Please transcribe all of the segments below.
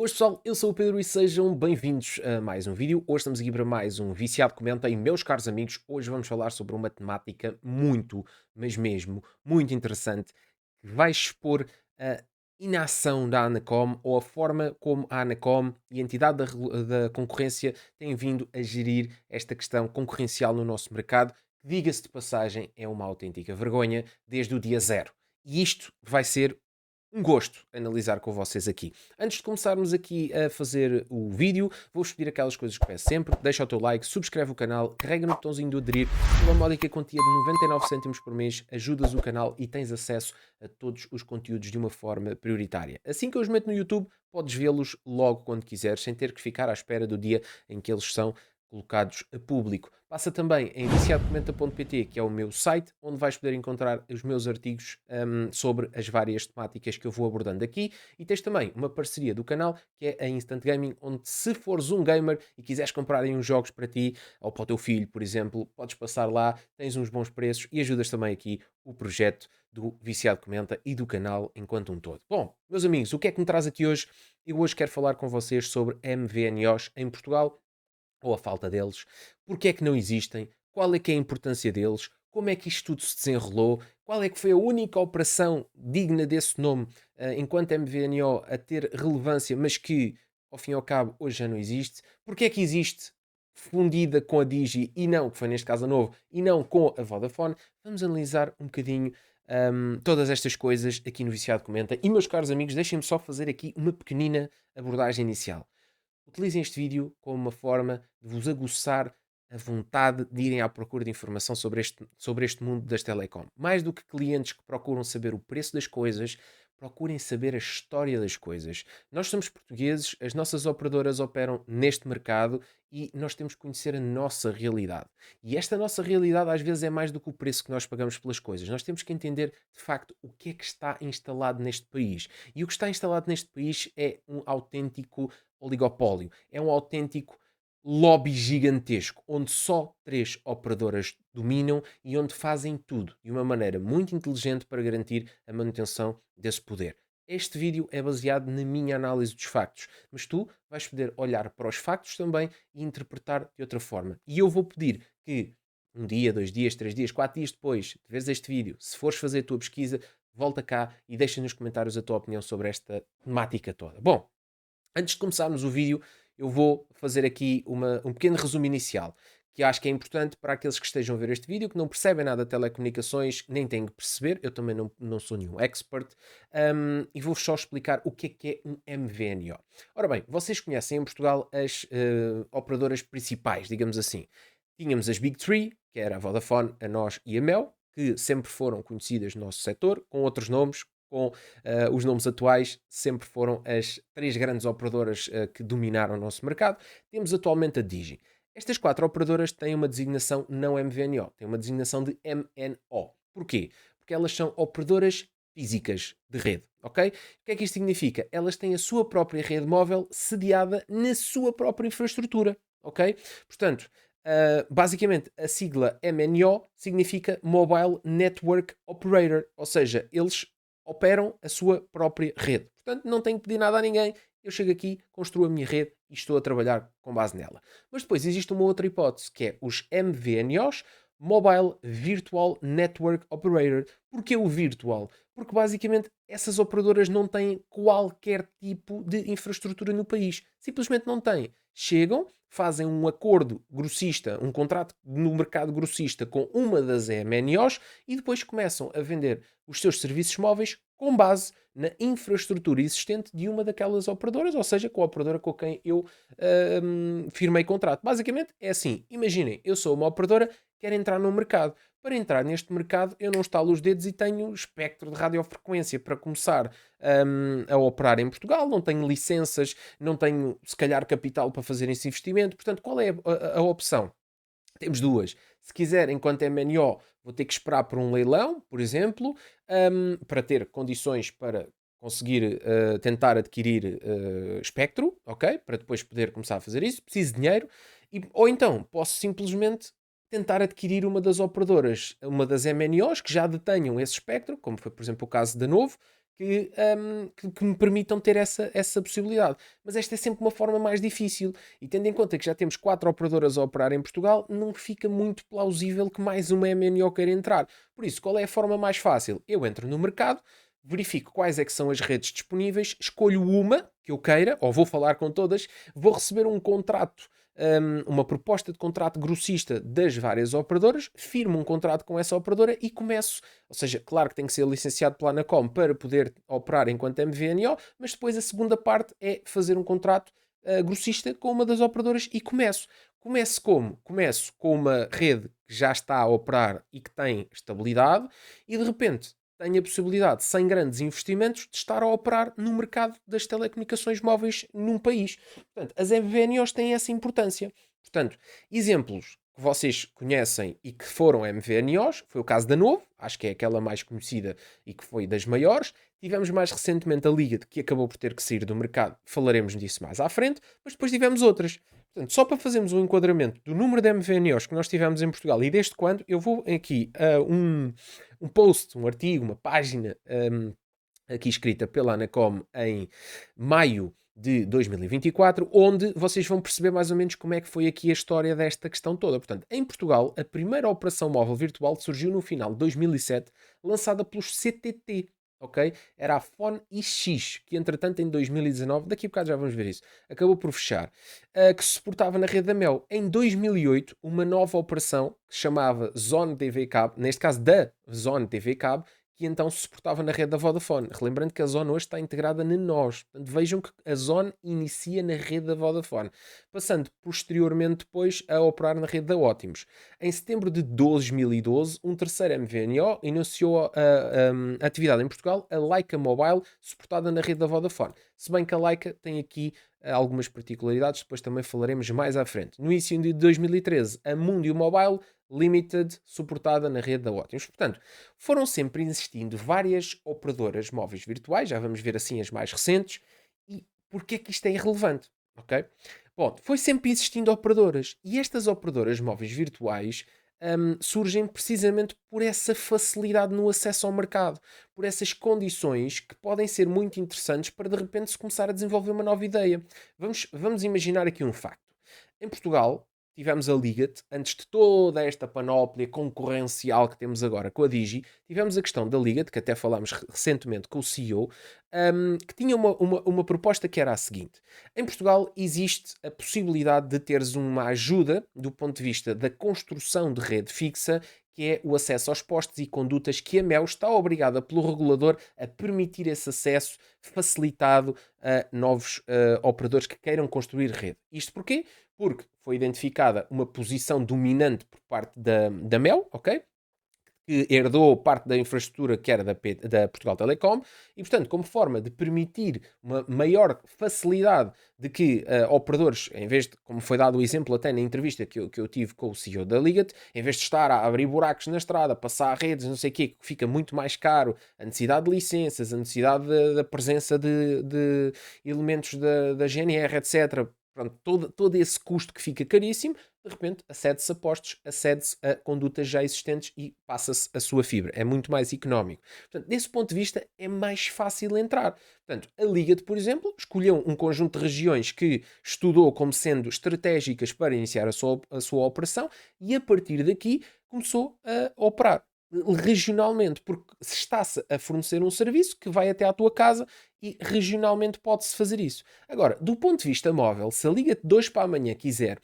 Hoje pessoal, eu sou o Pedro e sejam bem-vindos a mais um vídeo. Hoje estamos aqui para mais um Viciado Comenta e meus caros amigos, hoje vamos falar sobre uma temática muito, mas mesmo, muito interessante, que vai expor a inação da Anacom ou a forma como a Anacom e a entidade da concorrência têm vindo a gerir esta questão concorrencial no nosso mercado, que diga-se de passagem é uma autêntica vergonha desde o dia zero. E isto vai ser um gosto analisar com vocês aqui. Antes de começarmos aqui a fazer o vídeo, vou-vos pedir aquelas coisas que peço sempre. Deixa o teu like, subscreve o canal, carrega no botãozinho de aderir. Uma módica quantia de 99 cêntimos por mês, ajudas o canal e tens acesso a todos os conteúdos de uma forma prioritária. Assim que eu os meto no YouTube, podes vê-los logo quando quiseres, sem ter que ficar à espera do dia em que eles são colocados a público. Passa também em viciadocomenta.pt, que é o meu site, onde vais poder encontrar os meus artigos sobre as várias temáticas que eu vou abordando aqui. E tens também uma parceria do canal, que é a Instant Gaming, onde se fores um gamer e quiseres comprar aí uns jogos para ti ou para o teu filho, por exemplo, podes passar lá, tens uns bons preços e ajudas também aqui o projeto do Viciado Comenta e do canal enquanto um todo. Bom, meus amigos, o que é que me traz aqui hoje? Eu hoje quero falar com vocês sobre MVNOs em Portugal, ou a falta deles, porque é que não existem, qual é que é a importância deles, como é que isto tudo se desenrolou, qual é que foi a única operação digna desse nome enquanto MVNO a ter relevância, mas que ao fim e ao cabo hoje já não existe, porque é que existe fundida com a Digi e não, que foi neste caso a Novo, e não com a Vodafone. Vamos analisar um bocadinho todas estas coisas aqui no Viciado Comenta. E meus caros amigos, deixem-me só fazer aqui uma pequenina abordagem inicial. Utilizem este vídeo como uma forma de vos aguçar a vontade de irem à procura de informação sobre este mundo das telecom. Mais do que clientes que procuram saber o preço das coisas, procurem saber a história das coisas. Nós somos portugueses, as nossas operadoras operam neste mercado e nós temos que conhecer a nossa realidade. E esta nossa realidade às vezes é mais do que o preço que nós pagamos pelas coisas. Nós temos que entender de facto o que é que está instalado neste país. E o que está instalado neste país é um autêntico oligopólio. É um autêntico lobby gigantesco, onde só três operadoras dominam e onde fazem tudo de uma maneira muito inteligente para garantir a manutenção desse poder. Este vídeo é baseado na minha análise dos factos, mas tu vais poder olhar para os factos também e interpretar de outra forma. E eu vou pedir que um dia, 2 dias, 3 dias, 4 dias depois de veres este vídeo, se fores fazer a tua pesquisa, volta cá e deixa nos comentários a tua opinião sobre esta temática toda. Bom, antes de começarmos o vídeo, eu vou fazer aqui um pequeno resumo inicial, que acho que é importante para aqueles que estejam a ver este vídeo, que não percebem nada de telecomunicações, nem têm que perceber, eu também não sou nenhum expert, e vou só explicar o que é um MVNO. Ora bem, vocês conhecem em Portugal as operadoras principais, digamos assim. Tínhamos as Big Three, que era a Vodafone, a NOS e a Mel, que sempre foram conhecidas no nosso setor, com outros nomes, com os nomes atuais sempre foram as três grandes operadoras que dominaram o nosso mercado. Temos atualmente a Digi. Estas quatro operadoras têm uma designação não MVNO, têm uma designação de MNO. Porquê? Porque elas são operadoras físicas de rede, ok? O que é que isto significa? Elas têm a sua própria rede móvel sediada na sua própria infraestrutura, ok? Portanto, basicamente, a sigla MNO significa Mobile Network Operator, ou seja, eles operam a sua própria rede. Portanto, não tenho que pedir nada a ninguém. Eu chego aqui, construo a minha rede e estou a trabalhar com base nela. Mas depois existe uma outra hipótese, que é os MVNOs, Mobile Virtual Network Operator. Porquê o virtual? Porque basicamente essas operadoras não têm qualquer tipo de infraestrutura no país. Simplesmente não têm. Chegam, fazem um acordo grossista, um contrato no mercado grossista com uma das MNOs e depois começam a vender os seus serviços móveis com base na infraestrutura existente de uma daquelas operadoras, ou seja, com a operadora com quem eu firmei contrato. Basicamente é assim, imaginem, eu sou uma operadora, quero entrar no mercado. Para entrar neste mercado, eu não estalo os dedos e tenho espectro de radiofrequência para começar a operar em Portugal, não tenho licenças, não tenho, se calhar, capital para fazer esse investimento. Portanto, qual é a opção? Temos duas. Se quiser, enquanto MNO, vou ter que esperar por um leilão, por exemplo, para ter condições para conseguir tentar adquirir espectro, ok? Para depois poder começar a fazer isso. Preciso de dinheiro. Ou então, posso simplesmente tentar adquirir uma das operadoras, uma das MNOs que já detenham esse espectro, como foi, por exemplo, o caso da Novo, que me permitam ter essa possibilidade. Mas esta é sempre uma forma mais difícil. E tendo em conta que já temos 4 operadoras a operar em Portugal, não fica muito plausível que mais uma MNO queira entrar. Por isso, qual é a forma mais fácil? Eu entro no mercado, verifico quais é que são as redes disponíveis, escolho uma que eu queira, ou vou falar com todas, vou receber um contrato, uma proposta de contrato grossista das várias operadoras, firmo um contrato com essa operadora e começo, ou seja, claro que tem que ser licenciado pela Anacom para poder operar enquanto MVNO, mas depois a segunda parte é fazer um contrato grossista com uma das operadoras e começo. Começo como? Começo com uma rede que já está a operar e que tem estabilidade e de repente tenho a possibilidade, sem grandes investimentos, de estar a operar no mercado das telecomunicações móveis num país. Portanto, as MVNOs têm essa importância. Portanto, exemplos que vocês conhecem e que foram MVNOs, foi o caso da Novo, acho que é aquela mais conhecida e que foi das maiores. Tivemos mais recentemente a Liga, que acabou por ter que sair do mercado, falaremos disso mais à frente, mas depois tivemos outras. Portanto, só para fazermos um enquadramento do número de MVNOs que nós tivemos em Portugal e desde quando, eu vou aqui a um post, um artigo, uma página aqui escrita pela Anacom em maio de 2024, onde vocês vão perceber mais ou menos como é que foi aqui a história desta questão toda. Portanto, em Portugal, a primeira operação móvel virtual surgiu no final de 2007, lançada pelos CTT, ok? Era a Phone IX, que entretanto em 2019, daqui a bocado já vamos ver isso, acabou por fechar, que se suportava na rede da Mel. Em 2008, uma nova operação que se chamava Zone TV Cabo, neste caso da Zone TV Cabo, que então se suportava na rede da Vodafone. Relembrando que a Zone hoje está integrada na NOS. Portanto, vejam que a Zone inicia na rede da Vodafone, passando posteriormente depois a operar na rede da Ótimos. Em setembro de 2012, um terceiro MVNO iniciou a atividade em Portugal, a Leica Mobile, suportada na rede da Vodafone. Se bem que a Leica tem aqui algumas particularidades, depois também falaremos mais à frente. No início de 2013, a Mundio Mobile Limited, suportada na rede da Ótimos. Portanto, foram sempre existindo várias operadoras móveis virtuais, já vamos ver assim as mais recentes, e porquê é que isto é irrelevante? Ok? Bom, foi sempre existindo operadoras, e estas operadoras móveis virtuais surgem precisamente por essa facilidade no acesso ao mercado, por essas condições que podem ser muito interessantes para de repente se começar a desenvolver uma nova ideia. Vamos imaginar aqui um facto. Em Portugal, tivemos a Ligat, antes de toda esta panóplia concorrencial que temos agora com a Digi, tivemos a questão da Ligat, que até falámos recentemente com o CEO, que tinha uma proposta que era a seguinte. Em Portugal existe a possibilidade de teres uma ajuda do ponto de vista da construção de rede fixa, que é o acesso aos postes e condutas que a MEO está obrigada pelo regulador a permitir esse acesso facilitado a novos operadores que queiram construir rede. Isto porquê? Porque foi identificada uma posição dominante por parte da MEO, ok? Que herdou parte da infraestrutura que era da Portugal Telecom e, portanto, como forma de permitir uma maior facilidade de que operadores, em vez de, como foi dado o exemplo até na entrevista que eu tive com o CEO da Ligat, em vez de estar a abrir buracos na estrada, passar redes, não sei o quê, que fica muito mais caro, a necessidade de licenças, a necessidade da presença de elementos da GNR, etc., pronto, todo esse custo que fica caríssimo, de repente acede-se a postos, acede-se a condutas já existentes e passa-se a sua fibra. É muito mais económico. Portanto, desse ponto de vista, é mais fácil entrar. Portanto, a Ligat, por exemplo, escolheu um conjunto de regiões que estudou como sendo estratégicas para iniciar a sua operação e, a partir daqui, começou a operar regionalmente, porque se está-se a fornecer um serviço que vai até à tua casa e regionalmente pode-se fazer isso. Agora, do ponto de vista móvel, se a Liga de hoje para amanhã quiser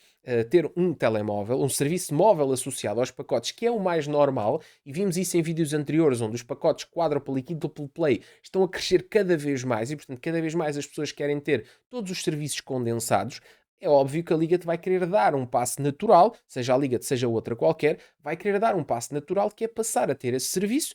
ter um telemóvel, um serviço móvel associado aos pacotes, que é o mais normal, e vimos isso em vídeos anteriores, onde os pacotes quádruple e quíntuple play estão a crescer cada vez mais, e portanto cada vez mais as pessoas querem ter todos os serviços condensados. É óbvio que a Liga te vai querer dar um passo natural, seja a Liga, seja outra qualquer, vai querer dar um passo natural que é passar a ter esse serviço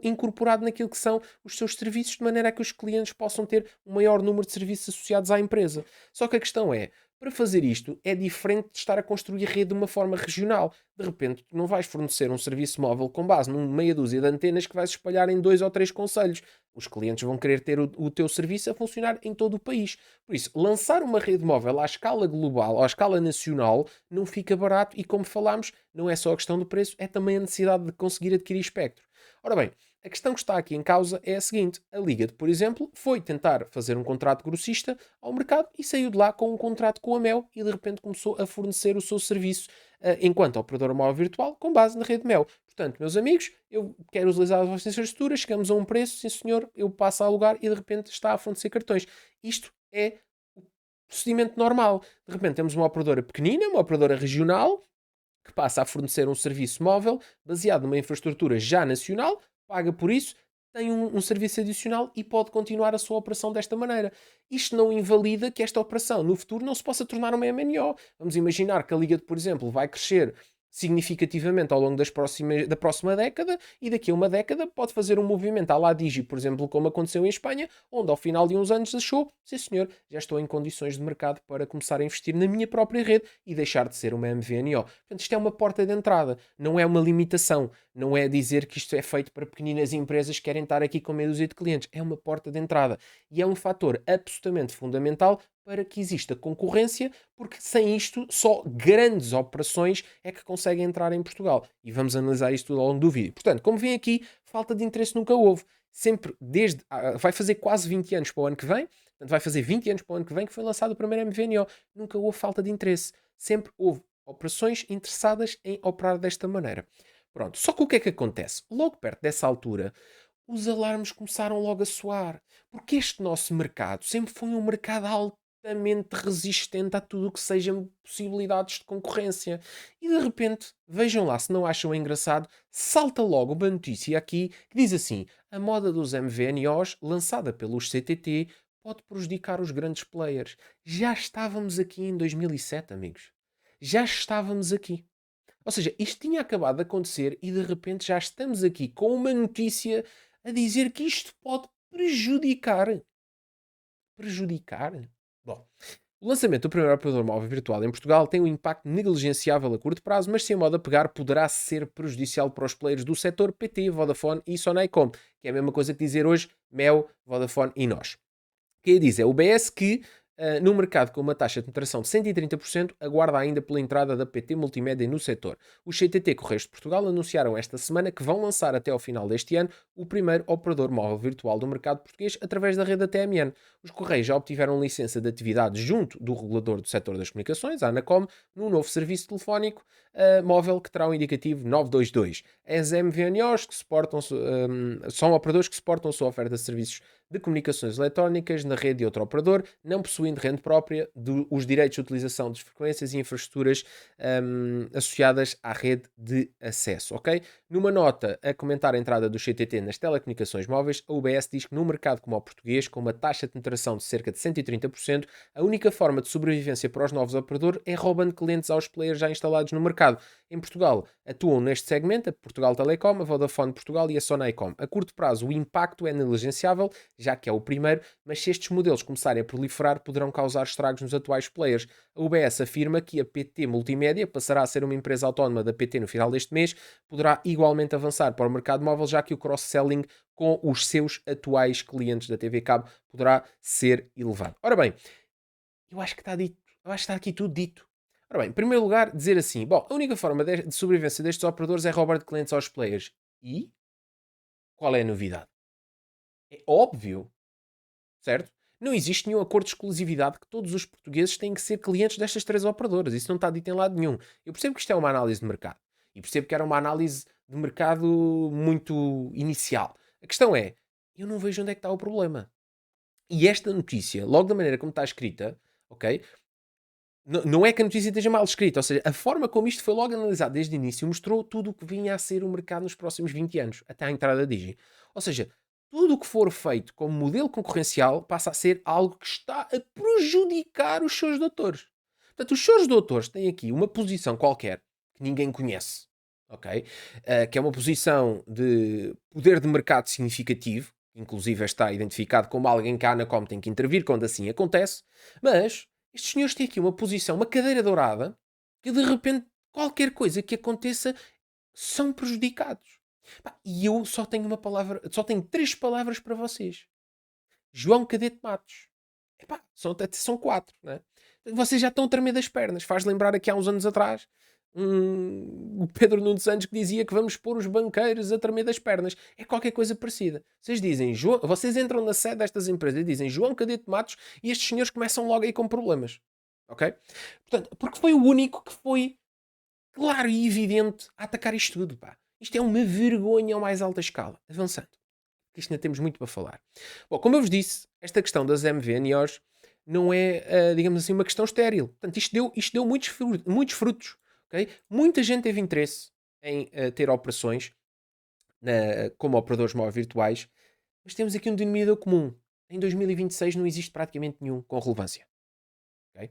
incorporado naquilo que são os seus serviços, de maneira a que os clientes possam ter um maior número de serviços associados à empresa. Só que a questão é, para fazer isto, é diferente de estar a construir a rede de uma forma regional. De repente, tu não vais fornecer um serviço móvel com base numa meia dúzia de antenas que vais espalhar em 2 ou 3 concelhos. Os clientes vão querer ter o teu serviço a funcionar em todo o país. Por isso, lançar uma rede móvel à escala global, ou à escala nacional, não fica barato e, como falámos, não é só a questão do preço, é também a necessidade de conseguir adquirir espectro. Ora bem, A questão que está aqui em causa é a seguinte: a Liga, por exemplo, foi tentar fazer um contrato grossista ao mercado e saiu de lá com um contrato com a Mel e de repente começou a fornecer o seu serviço enquanto operador móvel virtual com base na rede Mel. Portanto, meus amigos, eu quero utilizar as vossas infraestruturas, chegamos a um preço, sim senhor, eu passo a alugar e de repente está a fornecer cartões. Isto é o procedimento normal. De repente temos uma operadora pequenina, uma operadora regional, que passa a fornecer um serviço móvel baseado numa infraestrutura já nacional, paga por isso, tem um serviço adicional e pode continuar a sua operação desta maneira. Isto não invalida que esta operação no futuro não se possa tornar uma MNO. Vamos imaginar que a Liga, por exemplo, vai crescer significativamente ao longo da próxima década e daqui a uma década pode fazer um movimento à la Digi, por exemplo, como aconteceu em Espanha, onde ao final de uns anos achou, sim senhor, já estou em condições de mercado para começar a investir na minha própria rede e deixar de ser uma MVNO. Portanto, isto é uma porta de entrada, não é uma limitação, não é dizer que isto é feito para pequeninas empresas que querem estar aqui com meia dúzia de clientes, é uma porta de entrada e é um fator absolutamente fundamental para que exista concorrência, porque sem isto só grandes operações é que conseguem entrar em Portugal. E vamos analisar isto tudo ao longo do vídeo. Portanto, como vem aqui, falta de interesse nunca houve. Sempre, desde. Vai fazer quase 20 anos para o ano que vem, portanto, vai fazer 20 anos para o ano que vem que foi lançado o primeiro MVNO. Nunca houve falta de interesse. Sempre houve operações interessadas em operar desta maneira. Pronto, só que o que é que acontece? Logo perto dessa altura, os alarmes começaram logo a soar. Porque este nosso mercado sempre foi um mercado altamente resistente a tudo o que sejam possibilidades de concorrência. E de repente, vejam lá se não acham engraçado, salta logo uma notícia aqui que diz assim: a moda dos MVNOs, lançada pelos CTT, pode prejudicar os grandes players. Já estávamos aqui em 2007, amigos. Já estávamos aqui. Ou seja, isto tinha acabado de acontecer e de repente já estamos aqui com uma notícia a dizer que isto pode prejudicar. Prejudicar? Bom, o lançamento do primeiro operador móvel virtual em Portugal tem um impacto negligenciável a curto prazo, mas se a moda pegar, poderá ser prejudicial para os players do setor PT, Vodafone e Sonaicom, que é a mesma coisa que dizer hoje Mel, Vodafone e nós. Que diz é o BS que, no mercado com uma taxa de penetração de 130%, aguarda ainda pela entrada da PT Multimédia no setor. Os CTT Correios de Portugal anunciaram esta semana que vão lançar até ao final deste ano o primeiro operador móvel virtual do mercado português através da rede da TMN. Os Correios já obtiveram licença de atividade junto do regulador do setor das comunicações, a Anacom, num novo serviço telefónico móvel que terá o indicativo 922. As MVNOs que suportam, são operadores que suportam a sua oferta de serviços de comunicações eletrónicas na rede de outro operador, não possuindo rede própria, os direitos de utilização de frequências e infraestruturas associadas à rede de acesso, ok? Numa nota a comentar a entrada do CTT nas telecomunicações móveis, a UBS diz que num mercado como o português, com uma taxa de penetração de cerca de 130%, a única forma de sobrevivência para os novos operadores é roubando clientes aos players já instalados no mercado. Em Portugal, atuam neste segmento a Portugal Telecom, a Vodafone Portugal e a Sonaicom. A curto prazo, o impacto é negligenciável, já que é o primeiro, mas se estes modelos começarem a proliferar, poderão causar estragos nos atuais players. A UBS afirma que a PT Multimédia passará a ser uma empresa autónoma da PT no final deste mês, poderá igualmente avançar para o mercado móvel, já que o cross-selling com os seus atuais clientes da TV Cabo poderá ser elevado. Ora bem, eu acho que está dito, eu acho que está aqui tudo dito. Ora bem, em primeiro lugar, dizer assim, bom, a única forma de sobrevivência destes operadores é roubar de clientes aos players. E qual é a novidade? É óbvio, certo? Não existe nenhum acordo de exclusividade que todos os portugueses têm que ser clientes destas três operadoras. Isso não está dito em lado nenhum. Eu percebo que isto é uma análise de mercado. E percebo que era uma análise de mercado muito inicial. A questão é, eu não vejo onde é que está o problema. E esta notícia, logo da maneira como está escrita, ok? Não é que a notícia esteja mal escrita, ou seja, a forma como isto foi logo analisado desde o início mostrou tudo o que vinha a ser o mercado nos próximos 20 anos, até à entrada da Digi. Ou seja, tudo o que for feito como modelo concorrencial passa a ser algo que está a prejudicar os seus doutores. Portanto, os seus doutores têm aqui uma posição qualquer que ninguém conhece, ok? Que é uma posição de poder de mercado significativo, inclusive está identificado como alguém que a Anacom tem que intervir quando assim acontece, mas estes senhores têm aqui uma posição, uma cadeira dourada, que de repente qualquer coisa que aconteça são prejudicados. Pá, e eu só tenho uma palavra, só tenho três palavras para vocês. João Cadete Matos. Epá, são quatro, né? Vocês já estão a tremer das pernas. Faz lembrar aqui há uns anos atrás, o Pedro Nuno Santos que dizia que vamos pôr os banqueiros a tremer das pernas. É qualquer coisa parecida. Vocês dizem, vocês entram na sede destas empresas e dizem João Cadete Matos e estes senhores começam logo aí com problemas. Ok? Portanto, porque foi o único que foi claro e evidente a atacar isto tudo, pá. Isto é uma vergonha ao mais alta escala. Avançando. Que isto ainda temos muito para falar. Bom, como eu vos disse, esta questão das MVNOs não é, digamos assim, uma questão estéril. Portanto, isto deu muitos frutos. Okay? Muita gente teve interesse em ter operações como operadores móveis virtuais, mas temos aqui um denominador comum. Em 2026 não existe praticamente nenhum com relevância. Okay?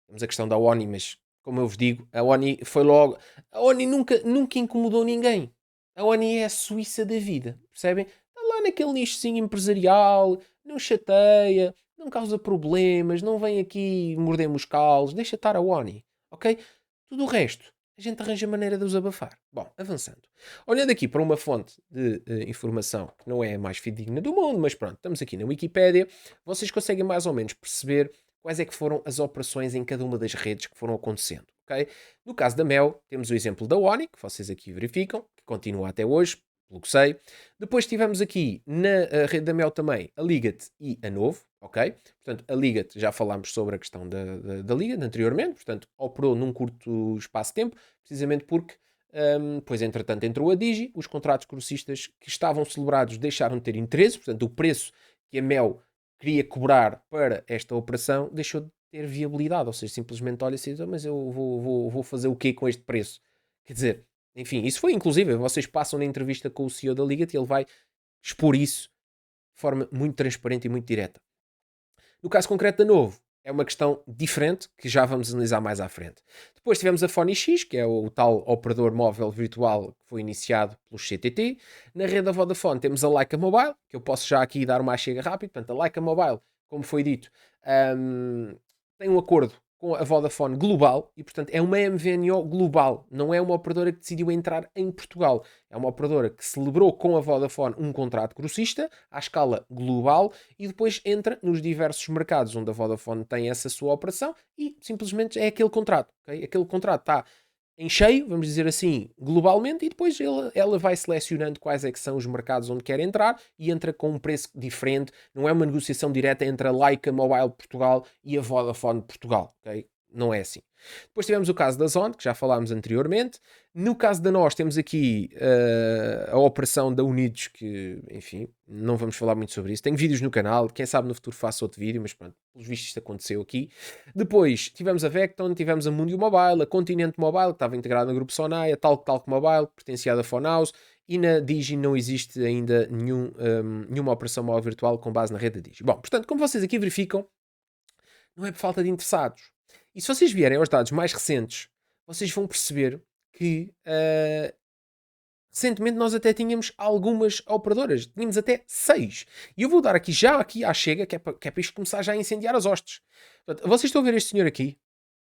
Temos a questão da ONI, mas como eu vos digo, a ONI foi logo. A ONI nunca incomodou ninguém. A ONI é a Suíça da vida, percebem? Está lá naquele nichozinho empresarial, não chateia, não causa problemas, não vem aqui morder moscalos, deixa estar a ONI, ok? Tudo o resto, a gente arranja maneira de os abafar. Bom, avançando. Olhando aqui para uma fonte de informação que não é a mais fidedigna do mundo, mas pronto, estamos aqui na Wikipédia, vocês conseguem mais ou menos perceber quais é que foram as operações em cada uma das redes que foram acontecendo. Okay? No caso da Mel, temos o exemplo da ONI, que vocês aqui verificam, que continua até hoje, pelo que sei. Depois tivemos aqui na rede da Mel também a Ligat e a Novo, ok? Portanto, a Ligat, já falámos sobre a questão da Ligat anteriormente, portanto, operou num curto espaço de tempo, precisamente porque pois entretanto entrou a Digi, os contratos grossistas que estavam celebrados deixaram de ter interesse, portanto o preço que a Mel queria cobrar para esta operação deixou de ter viabilidade, ou seja, simplesmente olha assim, mas eu vou fazer o quê com este preço? Quer dizer, enfim, isso foi inclusive, vocês passam na entrevista com o CEO da Liga e ele vai expor isso de forma muito transparente e muito direta. No caso concreto da Novo, é uma questão diferente que já vamos analisar mais à frente. Depois tivemos a PhoneX, que é o tal operador móvel virtual que foi iniciado pelo CTT. Na rede da Vodafone temos a Leica Mobile, que eu posso já aqui dar uma chega rápida. Portanto, a Leica Mobile, como foi dito, tem um acordo com a Vodafone global e, portanto, é uma MVNO global. Não é uma operadora que decidiu entrar em Portugal. É uma operadora que celebrou com a Vodafone um contrato grossista à escala global e depois entra nos diversos mercados onde a Vodafone tem essa sua operação e simplesmente é aquele contrato. Okay? Aquele contrato está em cheio, vamos dizer assim, globalmente, e depois ela vai selecionando quais é que são os mercados onde quer entrar e entra com um preço diferente. Não é uma negociação direta entre a Leica Mobile Portugal e a Vodafone Portugal, ok? Não é assim. Depois tivemos o caso da Zone, que já falámos anteriormente. No caso da nós, temos aqui a operação da Unidos, que, enfim, não vamos falar muito sobre isso. Tenho vídeos no canal, quem sabe no futuro faço outro vídeo, mas pronto, pelos vistos isto aconteceu aqui. Depois tivemos a Vecton, tivemos a Mundio Mobile, a Continente Mobile, que estava integrada no grupo Sonai, a Talk Mobile, pertencia à Fonouse, e na Digi não existe ainda nenhuma operação móvel virtual com base na rede da Digi. Bom, portanto, como vocês aqui verificam, não é por falta de interessados. E se vocês vierem aos dados mais recentes, vocês vão perceber que recentemente nós até tínhamos algumas operadoras. Tínhamos até 6. E eu vou dar aqui já aqui à chega, que é para isto começar já a incendiar as hostes. Portanto, vocês estão a ver este senhor aqui?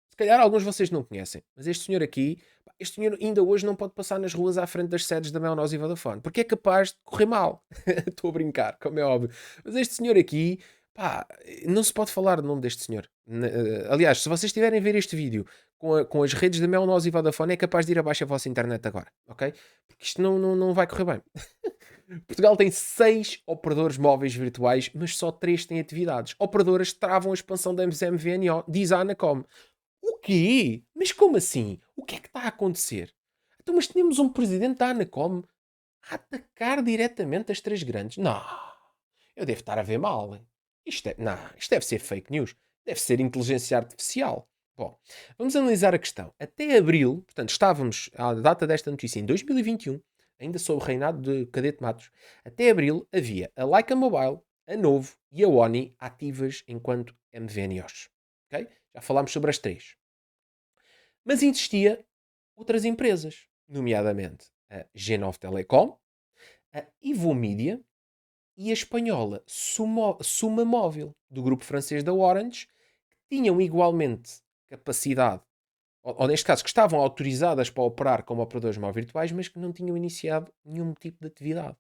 Se calhar alguns de vocês não conhecem. Mas este senhor aqui, este senhor ainda hoje não pode passar nas ruas à frente das sedes da Melnose e Vodafone. Porque é capaz de correr mal. Estou a brincar, como é óbvio. Mas este senhor aqui, pá, não se pode falar o nome deste senhor. Aliás, se vocês estiverem a ver este vídeo com as redes da Melnose e Vodafone, é capaz de ir abaixo a vossa internet agora, ok? Porque isto não vai correr bem. Portugal tem 6 operadores móveis virtuais, mas só 3 têm atividades. Operadoras que travam a expansão da MVNO, diz a Anacom. O quê? Mas como assim? O que é que está a acontecer? Então, mas tínhamos um presidente da Anacom a atacar diretamente as 3 grandes? Não, eu devo estar a ver mal. Isto deve ser fake news. Deve ser inteligência artificial. Bom, vamos analisar a questão. Até abril, portanto, estávamos à data desta notícia em 2021, ainda sob o reinado de Cadete Matos. Até abril havia a Leica Mobile, a Novo e a Oni ativas enquanto MVNOs. Okay? Já falámos sobre as 3. Mas existia outras empresas, nomeadamente a G9 Telecom, a Ivo Media e a espanhola Suma Móvel, do grupo francês da Orange, que tinham igualmente capacidade, ou neste caso, que estavam autorizadas para operar como operadores móveis virtuais, mas que não tinham iniciado nenhum tipo de atividade.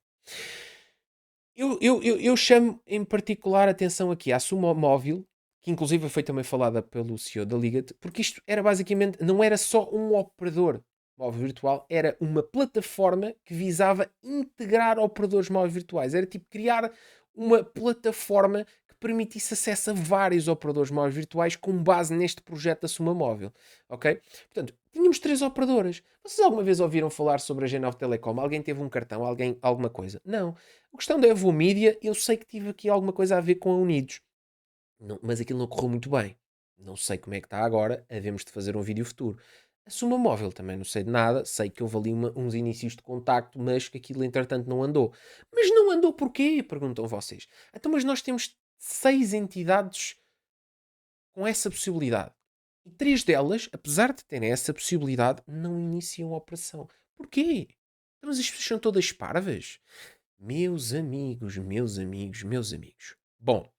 Eu chamo em particular a atenção aqui à Suma Móvel, que inclusive foi também falada pelo CEO da Liga, porque isto era basicamente, não era só um operador móvel virtual, era uma plataforma que visava integrar operadores móveis virtuais. Era tipo criar uma plataforma que permitisse acesso a vários operadores móveis virtuais com base neste projeto da Suma Móvel, ok? Portanto, tínhamos 3 operadoras. Vocês alguma vez ouviram falar sobre a G9 Telecom? Alguém teve um cartão? Alguém alguma coisa? Não. A questão da Evo Media, eu sei que tive aqui alguma coisa a ver com a Unidos. Não, mas aquilo não correu muito bem. Não sei como é que está agora. Havemos de fazer um vídeo futuro. A Suma Móvel também não sei de nada. Sei que houve ali uns inícios de contacto, mas que aquilo entretanto não andou. Mas não andou porquê? Perguntam vocês. Então, mas nós temos 6 entidades com essa possibilidade. E 3 delas, apesar de terem essa possibilidade, não iniciam a operação. Porquê? Então, mas as pessoas são todas parvas? Meus amigos, meus amigos, meus amigos. Bom,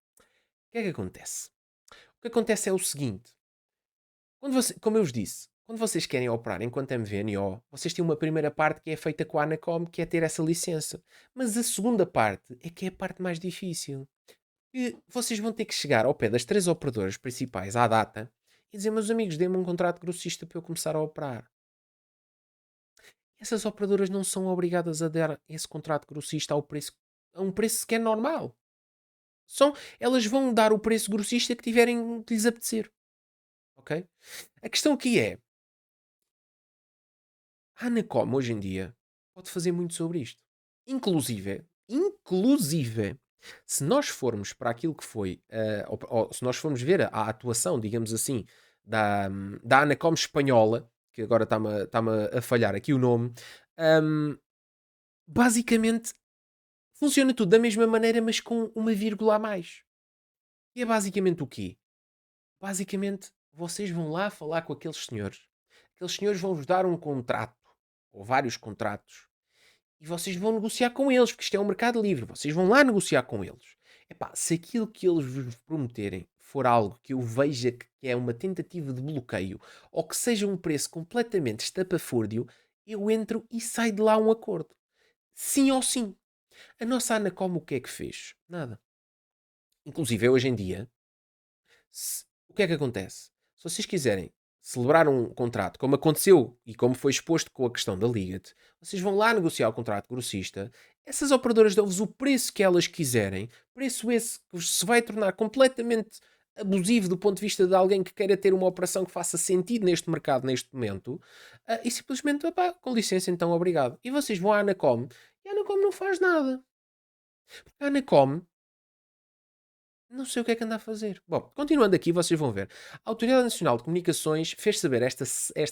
o que é que acontece? O que acontece é o seguinte: como eu vos disse, quando vocês querem operar enquanto MVNO, vocês têm uma primeira parte que é feita com a Anacom, que é ter essa licença. Mas a segunda parte é que é a parte mais difícil. E vocês vão ter que chegar ao pé das 3 operadoras principais à data e dizer: meus amigos, dê-me um contrato grossista para eu começar a operar. Essas operadoras não são obrigadas a dar esse contrato grossista a um preço sequer normal. Elas vão dar o preço grossista que tiverem que lhes apetecer. Ok? A questão aqui é: a Anacom hoje em dia pode fazer muito sobre isto. Inclusive, se nós formos para aquilo que foi, ou se nós formos ver a atuação, digamos assim, da Anacom espanhola, que agora está-me a falhar aqui o nome, hum, basicamente funciona tudo da mesma maneira, mas com uma vírgula a mais. E é basicamente o quê? Basicamente, vocês vão lá falar com aqueles senhores. Aqueles senhores vão-vos dar um contrato, ou vários contratos, e vocês vão negociar com eles, porque isto é um mercado livre. Vocês vão lá negociar com eles. Epá, se aquilo que eles vos prometerem for algo que eu veja que é uma tentativa de bloqueio, ou que seja um preço completamente estapafúrdio, eu entro e saio de lá um acordo. Sim ou sim. A nossa Anacom o que é que fez? Nada. Inclusive, hoje em dia, o que é que acontece? Se vocês quiserem celebrar um contrato, como aconteceu e como foi exposto com a questão da Liga-te, vocês vão lá negociar o contrato grossista, essas operadoras dão-vos o preço que elas quiserem, preço esse que se vai tornar completamente abusivo do ponto de vista de alguém que queira ter uma operação que faça sentido neste mercado, neste momento, e simplesmente, opá, com licença, então, obrigado. E vocês vão à Anacom, e a Anacom não faz nada. Porque a Anacom não sei o que é que anda a fazer. Bom, continuando aqui, vocês vão ver. A Autoridade Nacional de Comunicações fez saber esta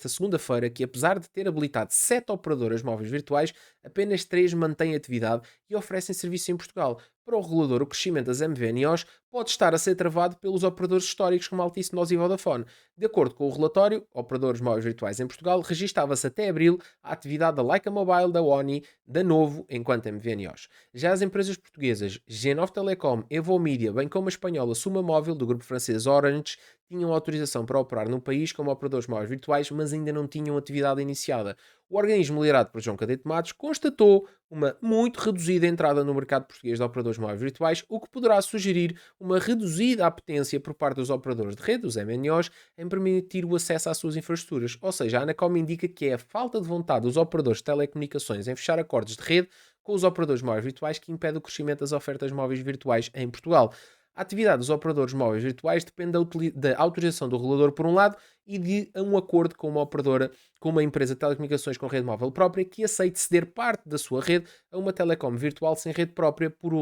segunda-feira que, apesar de ter habilitado 7 operadoras móveis virtuais, apenas 3 mantêm atividade e oferecem serviço em Portugal. Para o regulador, o crescimento das MVNOs pode estar a ser travado pelos operadores históricos como Altice, NOS e Vodafone. De acordo com o relatório, operadores móveis virtuais em Portugal registava-se até abril a atividade da Leica Mobile, da ONI, da Novo, enquanto MVNOs. Já as empresas portuguesas G9 Telecom, Evo Media, bem como a espanhola Suma Móvel, do grupo francês Orange, tinham autorização para operar no país como operadores móveis virtuais, mas ainda não tinham atividade iniciada. O organismo liderado por João Cadete Matos constatou uma muito reduzida entrada no mercado português de operadores móveis virtuais, o que poderá sugerir uma reduzida apetência por parte dos operadores de rede, os MNOs, em permitir o acesso às suas infraestruturas. Ou seja, a Anacom indica que é a falta de vontade dos operadores de telecomunicações em fechar acordos de rede com os operadores móveis virtuais que impede o crescimento das ofertas móveis virtuais em Portugal. A atividade dos operadores móveis virtuais depende da autorização do regulador, por um lado, e de um acordo com uma operadora, com uma empresa de telecomunicações com rede móvel própria, que aceite ceder parte da sua rede a uma telecom virtual sem rede própria, por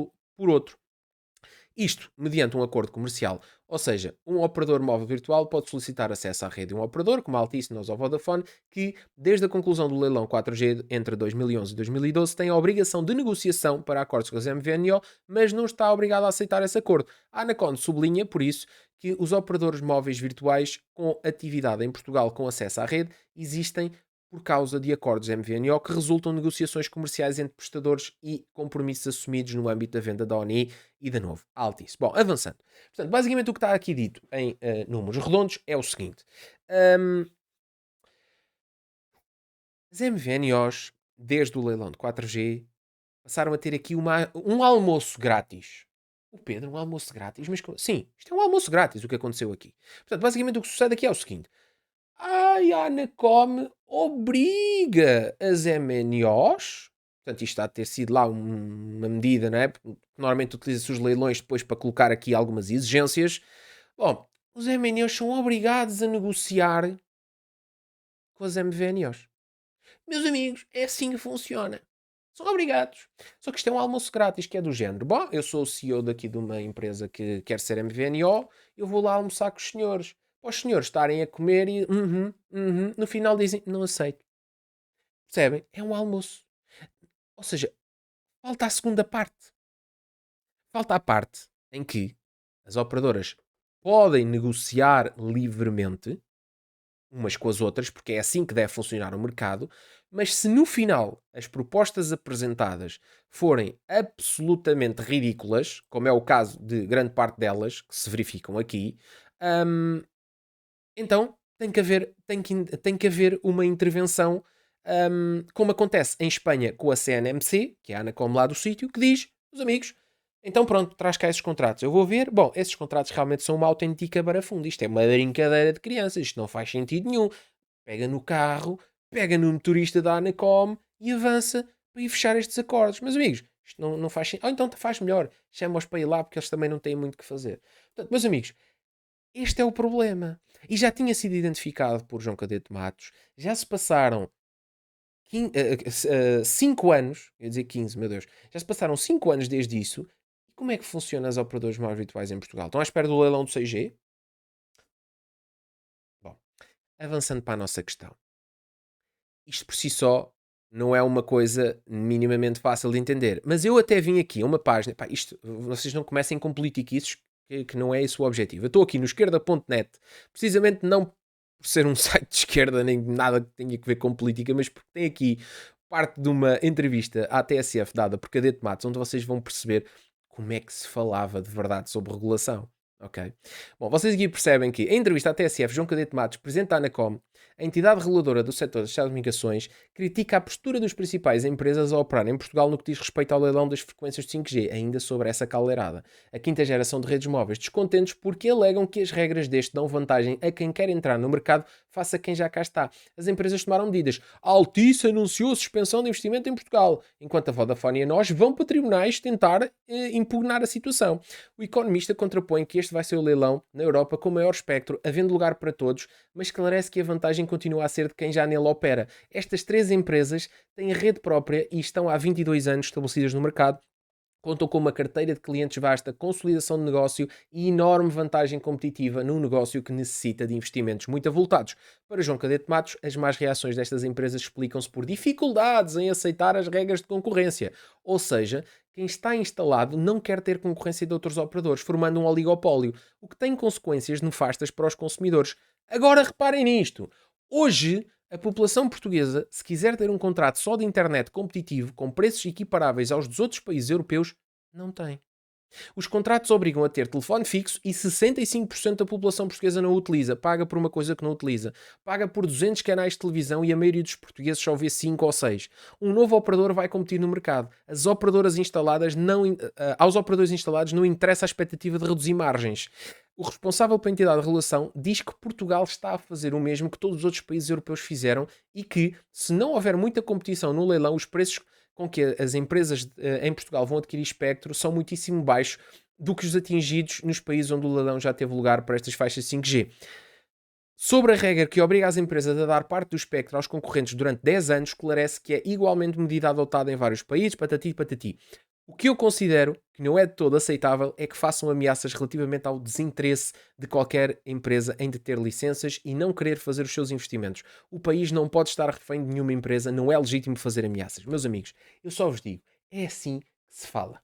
outro. Isto mediante um acordo comercial, ou seja, um operador móvel virtual pode solicitar acesso à rede de um operador, como a Altice, Nós ou Vodafone, que, desde a conclusão do leilão 4G entre 2011 e 2012, tem a obrigação de negociação para acordos com as MVNO, mas não está obrigado a aceitar esse acordo. A Anaconda sublinha, por isso, que os operadores móveis virtuais com atividade em Portugal com acesso à rede existem por causa de acordos MVNO que resultam de negociações comerciais entre prestadores e compromissos assumidos no âmbito da venda da ONI e da Novo Altice. Bom, avançando. Portanto, basicamente o que está aqui dito em números redondos é o seguinte. Um, as MVNOs, desde o leilão de 4G, passaram a ter aqui um almoço grátis. O Pedro, um almoço grátis, mas sim, isto é um almoço grátis o que aconteceu aqui. Portanto, basicamente o que sucede aqui é o seguinte: ai, a Anacom obriga as MNOs, portanto, isto está a ter sido lá uma medida, não é? Porque normalmente utiliza-se os leilões depois para colocar aqui algumas exigências. Bom, os MNOs são obrigados a negociar com as MVNOs. Meus amigos, é assim que funciona. São obrigados. Só que isto é um almoço grátis, que é do género. Bom, eu sou o CEO daqui de uma empresa que quer ser MVNO, eu vou lá almoçar com os senhores. Para os senhores estarem a comer e no final dizem, não aceito. Percebem? É um almoço. Ou seja, falta a segunda parte. Falta a parte em que as operadoras podem negociar livremente umas com as outras, porque é assim que deve funcionar o mercado, mas se no final as propostas apresentadas forem absolutamente ridículas, como é o caso de grande parte delas, que se verificam aqui, hum, então tem que haver uma intervenção, como acontece em Espanha com a CNMC, que é a Anacom lá do sítio, que diz, os amigos, então pronto, traz cá esses contratos. Eu vou ver, bom, esses contratos realmente são uma autêntica barafunda. Isto é uma brincadeira de crianças, isto não faz sentido nenhum. Pega no carro, pega no motorista da Anacom e avança para ir fechar estes acordos. Meus amigos, isto não faz sentido. Ou então faz melhor, chama-os para ir lá porque eles também não têm muito o que fazer. Portanto, meus amigos, este é o problema. E já tinha sido identificado por João Cadete Matos. Já se passaram 5 anos, eu ia dizer 15, meu Deus. Já se passaram 5 anos desde isso. E como é que funcionam as operadoras móveis virtuais em Portugal? Estão à espera do leilão do 6G? Bom, avançando para a nossa questão. Isto por si só não é uma coisa minimamente fácil de entender. Mas eu até vim aqui a uma página. Pá, isto, vocês não comecem com politiquices, que não é esse o objetivo. Eu estou aqui no esquerda.net, precisamente não por ser um site de esquerda, nem nada que tenha a ver com política, mas porque tem aqui parte de uma entrevista à TSF dada por Cadete Matos, onde vocês vão perceber como é que se falava de verdade sobre regulação. Ok? Bom, vocês aqui percebem que em entrevista à TSF, João Cadete Matos, presidente da Anacom, a entidade reguladora do setor das telecomunicações, critica a postura dos principais empresas a operar em Portugal no que diz respeito ao leilão das frequências de 5G, ainda sobre essa caldeirada. A quinta geração de redes móveis descontentes porque alegam que as regras deste dão vantagem a quem quer entrar no mercado face a quem já cá está. As empresas tomaram medidas. A Altice anunciou suspensão de investimento em Portugal, enquanto a Vodafone e a nós vão para tribunais tentar impugnar a situação. O economista contrapõe que este vai ser o leilão na Europa com maior espectro, havendo lugar para todos, mas esclarece que a vantagem continua a ser de quem já nele opera. Estas três empresas têm rede própria e estão há 22 anos estabelecidas no mercado. Contam com uma carteira de clientes vasta, consolidação de negócio e enorme vantagem competitiva num negócio que necessita de investimentos muito avultados. Para João Cadete Matos, as más reações destas empresas explicam-se por dificuldades em aceitar as regras de concorrência. Ou seja, quem está instalado não quer ter concorrência de outros operadores, formando um oligopólio, o que tem consequências nefastas para os consumidores. Agora reparem nisto. Hoje, a população portuguesa, se quiser ter um contrato só de internet competitivo, com preços equiparáveis aos dos outros países europeus, não tem. Os contratos obrigam a ter telefone fixo e 65% da população portuguesa não o utiliza. Paga por uma coisa que não utiliza. Paga por 200 canais de televisão e a maioria dos portugueses só vê 5 ou 6. Um novo operador vai competir no mercado. Aos operadores instalados não interessa a expectativa de reduzir margens. O responsável pela entidade de regulação diz que Portugal está a fazer o mesmo que todos os outros países europeus fizeram e que, se não houver muita competição no leilão, os preços com que as empresas em Portugal vão adquirir espectro são muitíssimo baixos do que os atingidos nos países onde o leilão já teve lugar para estas faixas 5G. Sobre a regra que obriga as empresas a dar parte do espectro aos concorrentes durante 10 anos, esclarece que é igualmente medida adotada em vários países, patati e patati. O que eu considero que não é de todo aceitável é que façam ameaças relativamente ao desinteresse de qualquer empresa em deter licenças e não querer fazer os seus investimentos. O país não pode estar refém de nenhuma empresa, não é legítimo fazer ameaças. Meus amigos, eu só vos digo, é assim que se fala.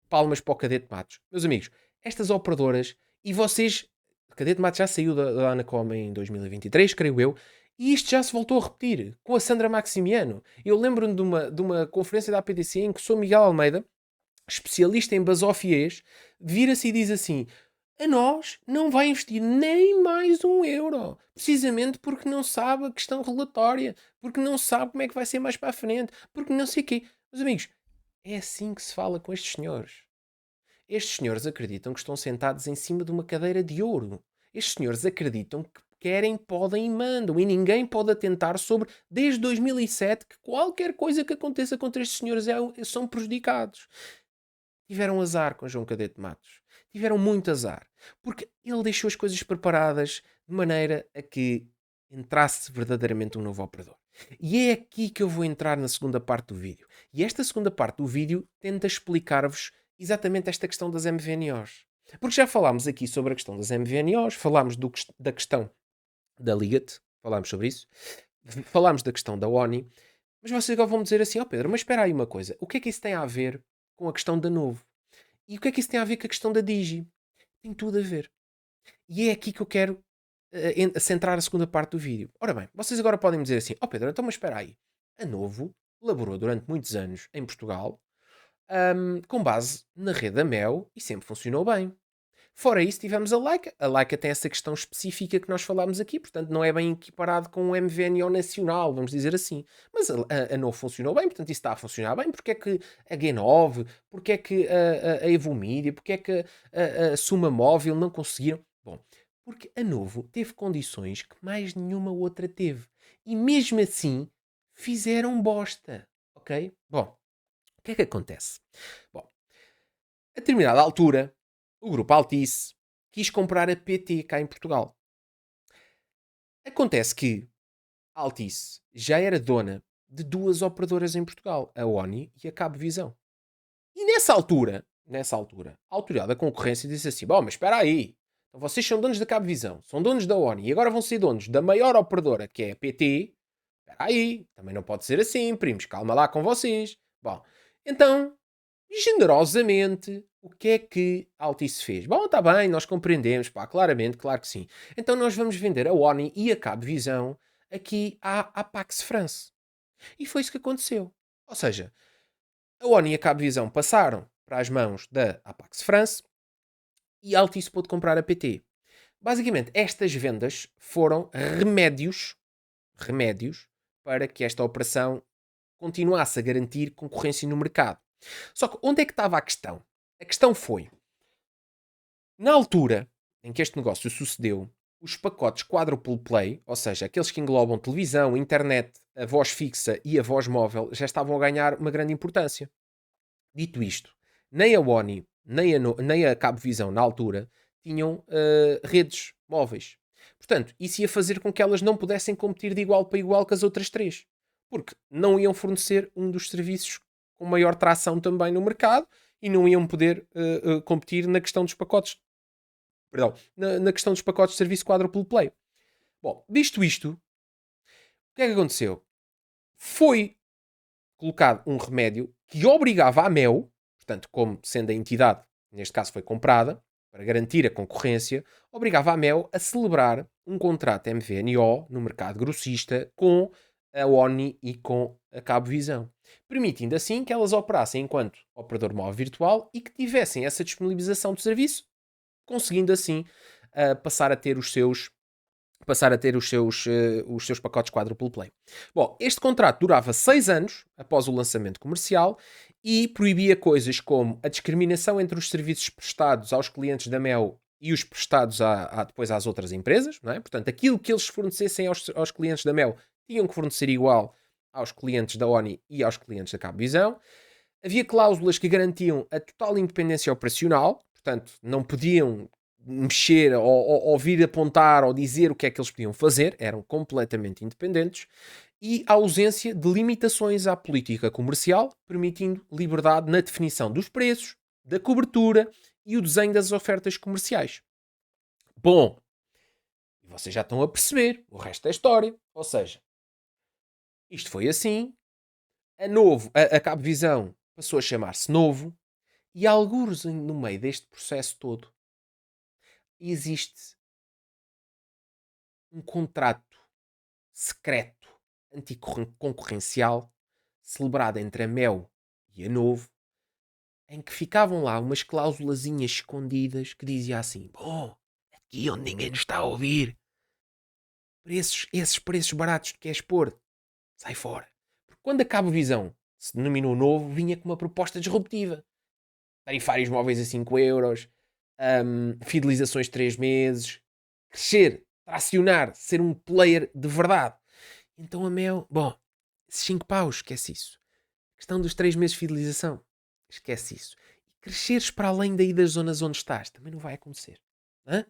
Palmas para o Cadete Matos. Meus amigos, estas operadoras, e vocês, o Cadete Matos já saiu da Anacom em 2023, creio eu, e isto já se voltou a repetir com a Sandra Maximiano. Eu lembro-me de uma conferência da APTC em que o Sr. Miguel Almeida, especialista em basofiês, vira-se e diz assim: a nós não vai investir nem mais um euro, precisamente porque não sabe a questão regulatória, porque não sabe como é que vai ser mais para a frente, porque não sei o quê. Meus amigos, é assim que se fala com estes senhores. Estes senhores acreditam que estão sentados em cima de uma cadeira de ouro. Estes senhores acreditam que querem, podem e mandam. E ninguém pode atentar sobre, desde 2007, que qualquer coisa que aconteça contra estes senhores são prejudicados. Tiveram azar com João Cadete Matos. Tiveram muito azar. Porque ele deixou as coisas preparadas de maneira a que entrasse verdadeiramente um novo operador. E é aqui que eu vou entrar na segunda parte do vídeo. E esta segunda parte do vídeo tenta explicar-vos exatamente esta questão das MVNOs. Porque já falámos aqui sobre a questão das MVNOs, falámos da questão da Ligat, falámos sobre isso, falámos da questão da ONI, mas vocês agora vão dizer assim, ó Pedro, mas espera aí uma coisa, o que é que isso tem a ver com a questão da Novo? E o que é que isso tem a ver com a questão da Digi? Tem tudo a ver. E é aqui que eu quero centrar a segunda parte do vídeo. Ora bem, vocês agora podem me dizer assim, ó Pedro, então mas espera aí, a Novo laborou durante muitos anos em Portugal com base na rede da Mel e sempre funcionou bem. Fora isso, tivemos a Laika. A Laika tem essa questão específica que nós falámos aqui, portanto, não é bem equiparado com o MVNO nacional, vamos dizer assim. Mas a Novo funcionou bem, portanto, isso está a funcionar bem. Porque é que a G9, porque é que a Evomedia, porque é que a Suma Móvel não conseguiram? Bom, porque a Novo teve condições que mais nenhuma outra teve. E mesmo assim, fizeram bosta. Ok? Bom, o que é que acontece? Bom, a determinada altura, o grupo Altice quis comprar a PT cá em Portugal. Acontece que a Altice já era dona de duas operadoras em Portugal, a ONI e a Cabvisão. E nessa altura, a autoridade da concorrência disse assim: bom, mas espera aí, então vocês são donos da Cabvisão, são donos da ONI e agora vão ser donos da maior operadora que é a PT. Espera aí, também não pode ser assim, primos, calma lá com vocês. Bom, então generosamente, o que é que a Altice fez? Bom, está bem, nós compreendemos, pá, claramente, claro que sim. Então nós vamos vender a ONI e a Cabvisão aqui à Pax France. E foi isso que aconteceu. Ou seja, a ONI e a Cabvisão passaram para as mãos da Apax France e a Altice pôde comprar a PT. Basicamente, estas vendas foram remédios para que esta operação continuasse a garantir concorrência no mercado. Só que onde é que estava a questão? A questão foi, na altura em que este negócio sucedeu, os pacotes quadruple play, ou seja, aqueles que englobam televisão, internet, a voz fixa e a voz móvel, já estavam a ganhar uma grande importância. Dito isto, nem a ONI, nem a Cabvisão, na altura, tinham redes móveis. Portanto, isso ia fazer com que elas não pudessem competir de igual para igual com as outras três. Porque não iam fornecer um dos serviços com maior tração também no mercado e não iam poder competir na questão dos pacotes. Perdão, na questão dos pacotes de serviço quadruple play. Bom, visto isto, o que é que aconteceu? Foi colocado um remédio que obrigava a Mel, portanto, como sendo a entidade, neste caso foi comprada, para garantir a concorrência, obrigava a Mel a celebrar um contrato MVNO no mercado grossista com a ONI e com a Cabvisão, permitindo assim que elas operassem enquanto operador móvel virtual e que tivessem essa disponibilização de serviço, conseguindo assim passar a ter os seus pacotes quadruple play. Bom, este contrato durava 6 anos após o lançamento comercial e proibia coisas como a discriminação entre os serviços prestados aos clientes da Mel e os prestados depois às outras empresas, não é? Portanto, aquilo que eles fornecessem aos clientes da Mel tinham que fornecer igual aos clientes da ONI e aos clientes da Cabvisão. Havia cláusulas que garantiam a total independência operacional, portanto, não podiam mexer ou vir apontar ou dizer o que é que eles podiam fazer, eram completamente independentes, e a ausência de limitações à política comercial, permitindo liberdade na definição dos preços, da cobertura e o desenho das ofertas comerciais. Bom, vocês já estão a perceber o resto da história, ou seja, isto foi assim, a Cabvisão passou a chamar-se Novo, e algures no meio deste processo todo existe um contrato secreto anticoncorrencial celebrado entre a Mel e a Novo, em que ficavam lá umas cláusulazinhas escondidas que dizia assim: bom, aqui onde ninguém nos está a ouvir, esses preços baratos que queres pôr, sai fora. Porque quando a Cabo Visão se denominou Novo, vinha com uma proposta disruptiva. tarifários móveis a 5 euros, fidelizações de 3 meses, crescer, tracionar, ser um player de verdade. Então a Mel, bom, esses 5 paus, esquece isso. A questão dos 3 meses de fidelização, esquece isso. E cresceres para além daí das zonas onde estás, também não vai acontecer. Hã?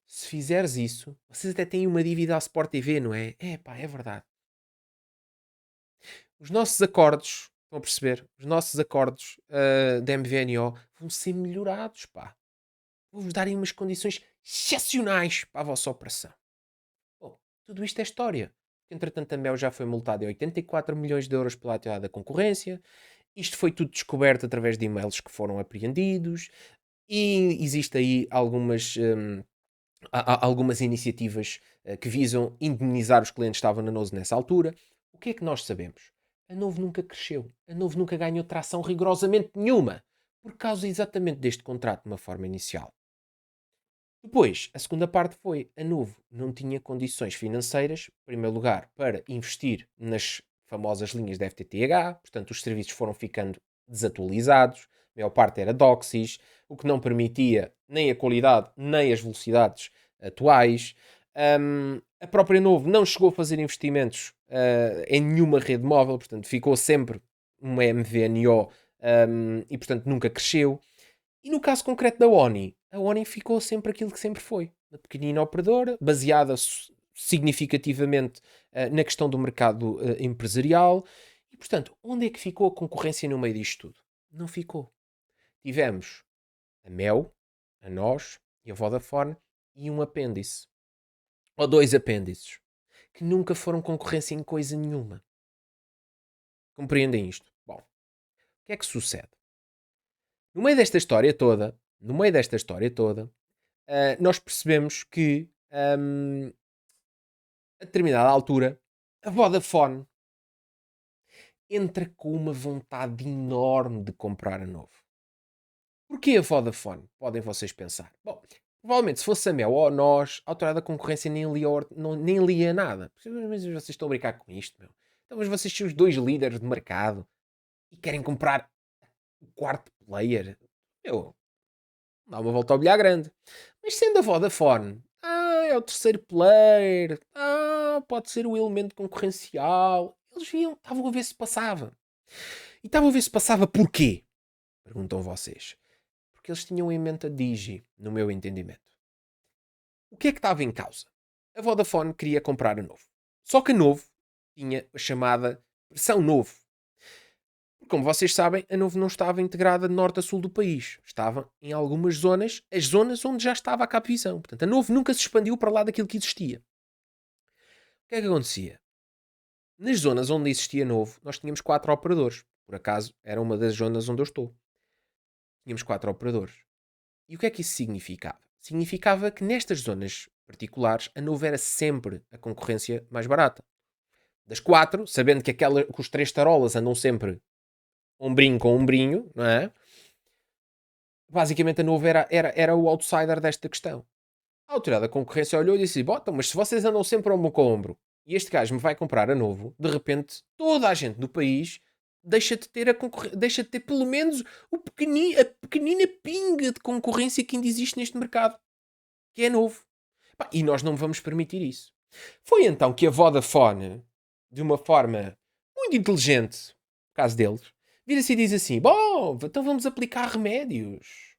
Se fizeres isso, vocês até têm uma dívida à Sport TV, não é? É pá, é verdade. Os nossos acordos, estão a perceber? Os nossos acordos da MVNO vão ser melhorados, pá. Vou-vos darem umas condições excepcionais para a vossa operação. Bom, tudo isto é história. Entretanto, a Mel já foi multada em 84 milhões de euros pela atividade da concorrência. Isto foi tudo descoberto através de e-mails que foram apreendidos. E existe aí algumas iniciativas que visam indemnizar os clientes que estavam na Nose nessa altura. O que é que nós sabemos? A Novo nunca cresceu. A Novo nunca ganhou tração rigorosamente nenhuma. Por causa exatamente deste contrato de uma forma inicial. Depois, a segunda parte foi, a Novo não tinha condições financeiras, em primeiro lugar, para investir nas famosas linhas da FTTH, portanto os serviços foram ficando desatualizados, a maior parte era DOCSIS, o que não permitia nem a qualidade, nem as velocidades atuais. A própria Novo não chegou a fazer investimentos em nenhuma rede móvel, portanto ficou sempre uma MVNO e portanto nunca cresceu. E no caso concreto da ONI, a ONI ficou sempre aquilo que sempre foi. Uma pequenina operadora, baseada significativamente na questão do mercado empresarial. E, portanto, onde é que ficou a concorrência no meio disto tudo? Não ficou. Tivemos a Mel, a Nós e a Vodafone e um apêndice. Ou dois apêndices. Que nunca foram concorrência em coisa nenhuma. Compreendem isto? Bom, o que é que sucede? No meio desta história toda, nós percebemos que a determinada altura a Vodafone entra com uma vontade enorme de comprar a Novo. Porquê a Vodafone? Podem vocês pensar. Bom, provavelmente se fosse a Mel ou a Nós, a autoridade da concorrência nem lia nada. Mas vocês estão a brincar com isto, meu. Então, mas vocês são os dois líderes de mercado e querem comprar o quarto player. Eu dá uma volta ao bilhar grande. Mas sendo a Vodafone, é o terceiro player, pode ser o elemento concorrencial. Eles viam, estavam a ver se passava. E estavam a ver se passava porquê? Perguntam vocês. Porque eles tinham em mente a Digi, no meu entendimento. O que é que estava em causa? A Vodafone queria comprar a Novo. Só que a Novo tinha a chamada versão Novo. Como vocês sabem, a Novo não estava integrada de norte a sul do país. Estava em algumas zonas, as zonas onde já estava a Capvisão. Portanto, a Novo nunca se expandiu para lá daquilo que existia. O que é que acontecia? Nas zonas onde existia Novo, nós tínhamos 4 operadores. Por acaso, era uma das zonas onde eu estou. Tínhamos 4 operadores. E o que é que isso significava? Significava que nestas zonas particulares, a Novo era sempre a concorrência mais barata. Das 4, sabendo que os 3 tarolas andam sempre ombrinho com ombrinho, não é? Basicamente a Novo era o outsider desta questão. A autoridade da concorrência olhou e disse: Bota, mas se vocês andam sempre ombro com ombro e este gajo me vai comprar a Novo, de repente toda a gente do país deixa de ter deixa de ter pelo menos a pequenina pinga de concorrência que ainda existe neste mercado, que é Novo. Pá, e nós não vamos permitir isso. Foi então que a Vodafone, de uma forma muito inteligente, no caso deles, vira-se e diz assim: Bom, então vamos aplicar remédios.